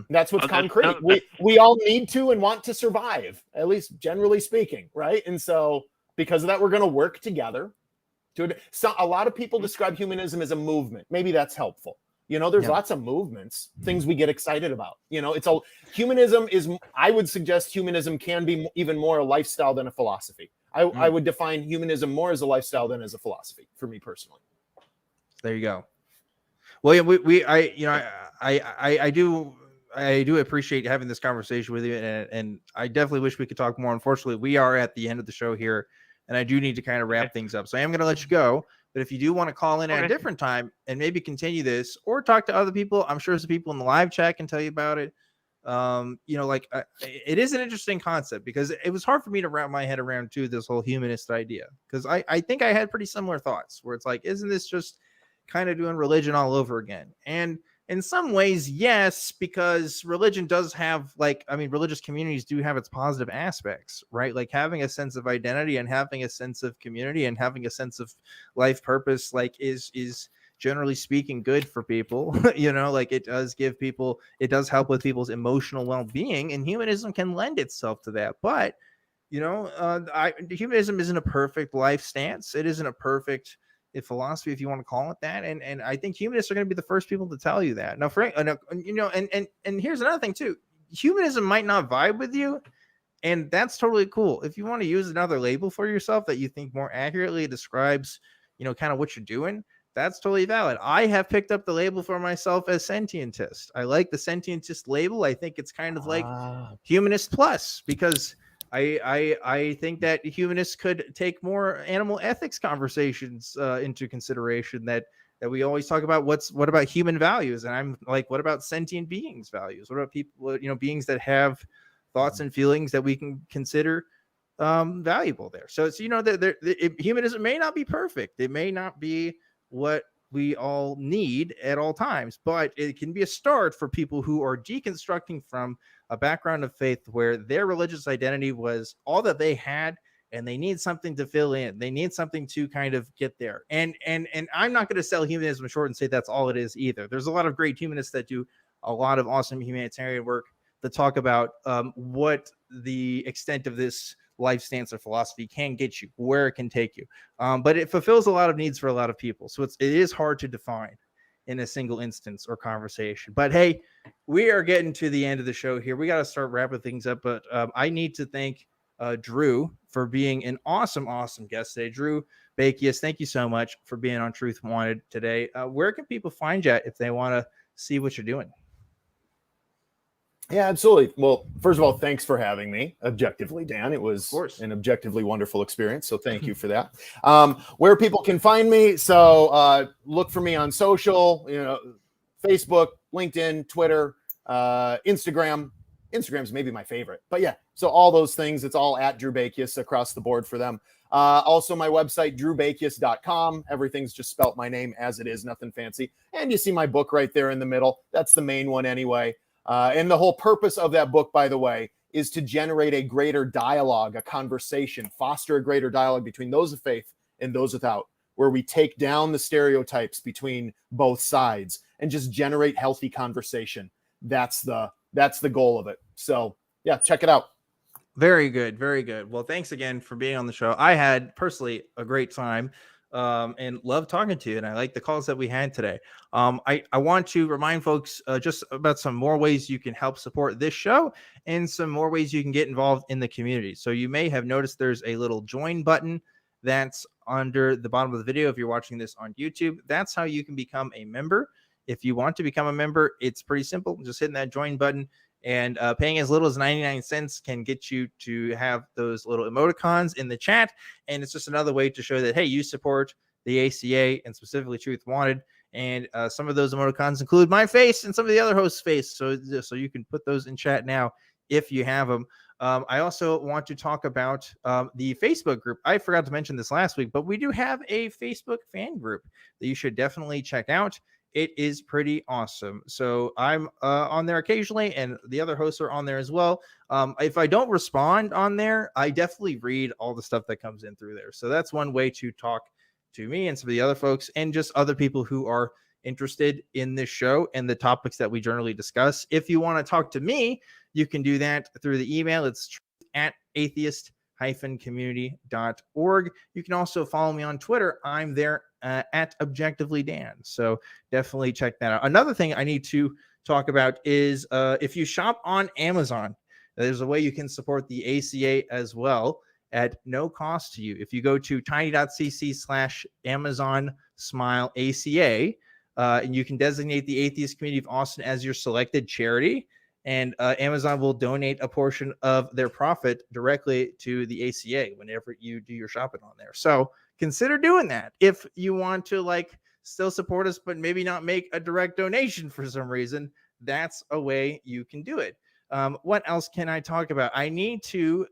That's what's concrete. We all need to and want to survive, at least generally speaking, right? And so because of that, we're going to work together. So a lot of people describe humanism as a movement. Maybe that's helpful. There's lots of movements, things we get excited about. Humanism is, I would suggest humanism can be even more a lifestyle than a philosophy. I would define humanism more as a lifestyle than as a philosophy for me personally. There you go. Well, I do appreciate having this conversation with you, and I definitely wish we could talk more. Unfortunately, we are at the end of the show here, and I do need to kind of wrap things up. So I am going to let you go. But if you do want to call in at a different time and maybe continue this or talk to other people, I'm sure some people in the live chat can tell you about it. It is an interesting concept, because it was hard for me to wrap my head around too, this whole humanist idea, because I think I had pretty similar thoughts where it's like, isn't this just kind of doing religion all over again? And in some ways, yes, because religion does have religious communities do have its positive aspects, right? Like having a sense of identity and having a sense of community and having a sense of life purpose, like is generally speaking good for people. Like it does help with people's emotional well-being, and humanism can lend itself to that. But humanism isn't a perfect life stance. It isn't a perfect philosophy, if you want to call it that, and I think humanists are going to be the first people to tell you that. Now, Frank, and here's another thing too: humanism might not vibe with you, and that's totally cool. If you want to use another label for yourself that you think more accurately describes, kind of what you're doing, that's totally valid. I have picked up the label for myself as sentientist. I like the sentientist label. I think it's kind of like humanist plus, because I think that humanists could take more animal ethics conversations into consideration, that we always talk about what about human values, and I'm like, what about sentient beings' values? What about people, beings that have thoughts and feelings that we can consider valuable there? So it's humanism may not be perfect. It may not be what we all need at all times, but it can be a start for people who are deconstructing from a background of faith where their religious identity was all that they had, and they need something to fill in. They need something to kind of get there. And I'm not going to sell humanism short and say that's all it is either. There's a lot of great humanists that do a lot of awesome humanitarian work that talk about what the extent of this life stance or philosophy can get you, where it can take you. But it fulfills a lot of needs for a lot of people. So it is hard to define in a single instance or conversation. But hey, we are getting to the end of the show here. We got to start wrapping things up. But I need to thank Drew for being an awesome guest today. Drew Bekius, thank you so much for being on Truth Wanted today. Where can people find you if they want to see what you're doing? Yeah, absolutely. Well, first of all, thanks for having me. Objectively, Dan. It was an objectively wonderful experience. So thank you for that. Where people can find me. So look for me on social, Facebook, LinkedIn, Twitter, Instagram. Instagram's maybe my favorite, but yeah. So all those things, it's all at Drew Bekius across the board for them. Also my website, drewbekius.com. Everything's just spelt my name as it is, nothing fancy. And you see my book right there in the middle. That's the main one anyway. And the whole purpose of that book, by the way, is to generate a greater dialogue, a conversation, foster a greater dialogue between those of faith and those without, where we take down the stereotypes between both sides and just generate healthy conversation. That's the goal of it. So yeah, check it out. Very good. Very good. Well, thanks again for being on the show. I had personally a great time. And love talking to you. And I like the calls that we had today. I want to remind folks just about some more ways you can help support this show and some more ways you can get involved in the community. So you may have noticed there's a little join button that's under the bottom of the video. If you're watching this on YouTube, that's how you can become a member. If you want to become a member, it's pretty simple. Just hitting that join button. And paying as little as 99 cents can get you to have those little emoticons in the chat. And it's just another way to show that, hey, you support the ACA and specifically Truth Wanted. And some of those emoticons include my face and some of the other hosts' face. So you can put those in chat now if you have them. I also want to talk about the Facebook group. I forgot to mention this last week, but we do have a Facebook fan group that you should definitely check out. It is pretty awesome. So I'm on there occasionally, and the other hosts are on there as well. If I don't respond on there, I definitely read all the stuff that comes in through there. So that's one way to talk to me and some of the other folks and just other people who are interested in this show and the topics that we generally discuss. If you want to talk to me, you can do that through the email. It's at atheist-community.org. You can also follow me on Twitter. I'm there at ObjectivelyDan. So definitely check that out. Another thing I need to talk about is if you shop on Amazon, there's a way you can support the ACA as well at no cost to you. If you go to tiny.cc/Amazon Smile ACA, and you can designate the Atheist Community of Austin as your selected charity, and Amazon will donate a portion of their profit directly to the ACA whenever you do your shopping on there. So consider doing that if you want to still support us, but maybe not make a direct donation for some reason. That's a way you can do it. What else can I talk about? I need to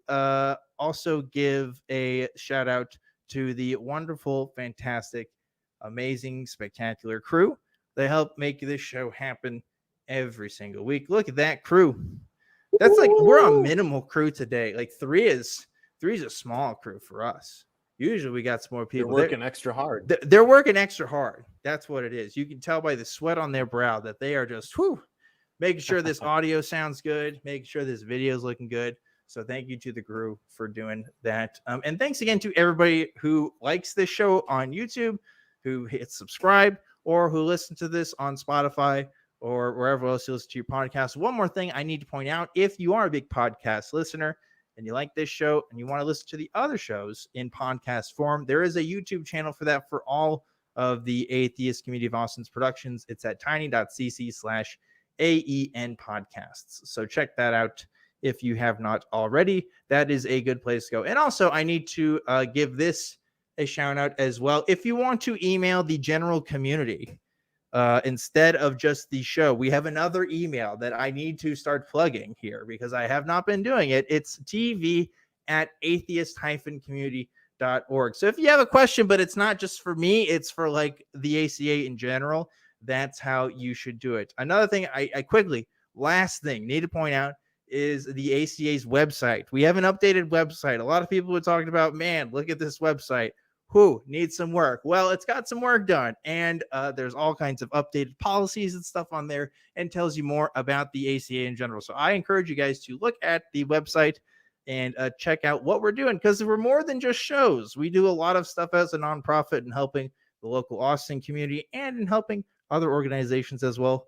also give a shout out to the wonderful, fantastic, amazing, spectacular crew. They help make this show happen every single week. Look at that crew. That's we're a minimal crew today. Three is a small crew for us. Usually we got some more people. They're working extra hard. They're working extra hard. That's what it is. You can tell by the sweat on their brow that they are just making sure this audio sounds good, making sure this video is looking good. So thank you to the crew for doing that. And thanks again to everybody who likes this show on YouTube, who hits subscribe, or who listen to this on Spotify or wherever else you listen to your podcast. One more thing I need to point out, if you are a big podcast listener and you like this show and you want to listen to the other shows in podcast form, there is a YouTube channel for that for all of the Atheist Community of Austin's productions. It's at tiny.cc/AEN podcasts. So check that out if you have not already. That is a good place to go. And also, I need to give this a shout out as well. If you want to email the general community instead of just the show, we have another email that I need to start plugging here because I have not been doing it. It's tv@atheist-community.org. So if you have a question, but it's not just for me, it's for the ACA in general, that's how you should do it. Another thing I quickly, last thing, need to point out is the ACA's website. We have an updated website. A lot of people were talking about, man, look at this website. Who needs some work? Well, it's got some work done, and there's all kinds of updated policies and stuff on there and tells you more about the ACA in general. So I encourage you guys to look at the website. and check out what we're doing, because we're more than just shows. We do a lot of stuff as a nonprofit and helping the local Austin community and in helping other organizations as well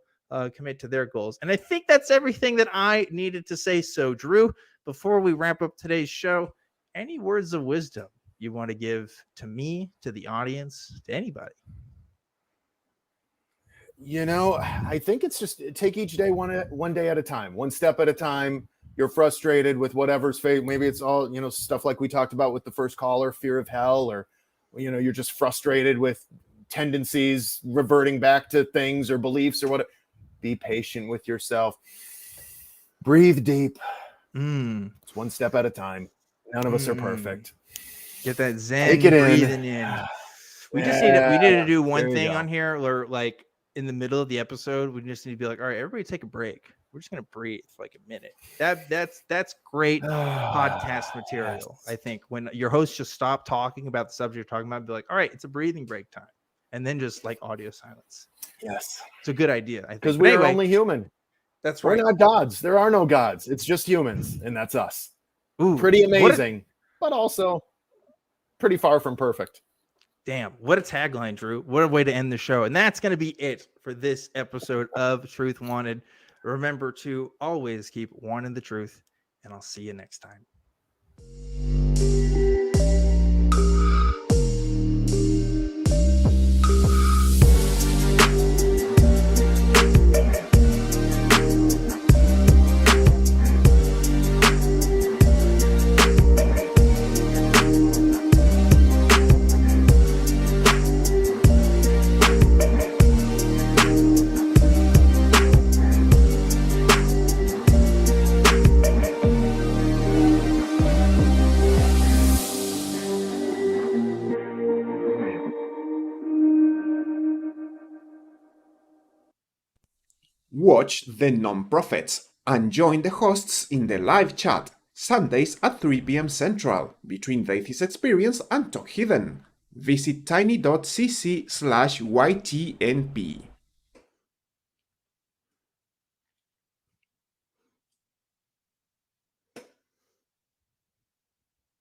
commit to their goals. And I think that's everything that I needed to say. So, Drew, before we wrap up today's show, any words of wisdom you want to give to me, to the audience, to anybody? You know, I think it's just take each day one day at a time, one step at a time. You're frustrated with whatever's fate. Maybe it's all, stuff like we talked about with the first caller, fear of hell, or, you're just frustrated with tendencies reverting back to things or beliefs or whatever. Be patient with yourself. Breathe deep. It's one step at a time. None of us are perfect. Get that zen. Take it breathing in. We just need to do one There you thing go. on here, or like in the middle of the episode, we just need to be like, all right, everybody take a break. We're just gonna breathe for like a minute. That's great podcast material. I think when your host just stop talking about the subject you're talking about, be like, all right, it's a breathing break time, and then just like audio silence. Yes, it's a good idea. I think, because we're only human. That's right. We're not gods. There are no gods. It's just humans, and that's us. Ooh, pretty amazing, but also pretty far from perfect. Damn, what a tagline, Drew. What a way to end the show. And that's going to be it for this episode of Truth Wanted. Remember to always keep wanting the truth, and I'll see you next time. Watch The Non-Prophets and join the hosts in the live chat, Sundays at 3 p.m. Central, between The Atheist Experience and Talk Hidden. Visit tiny.cc/YTNP.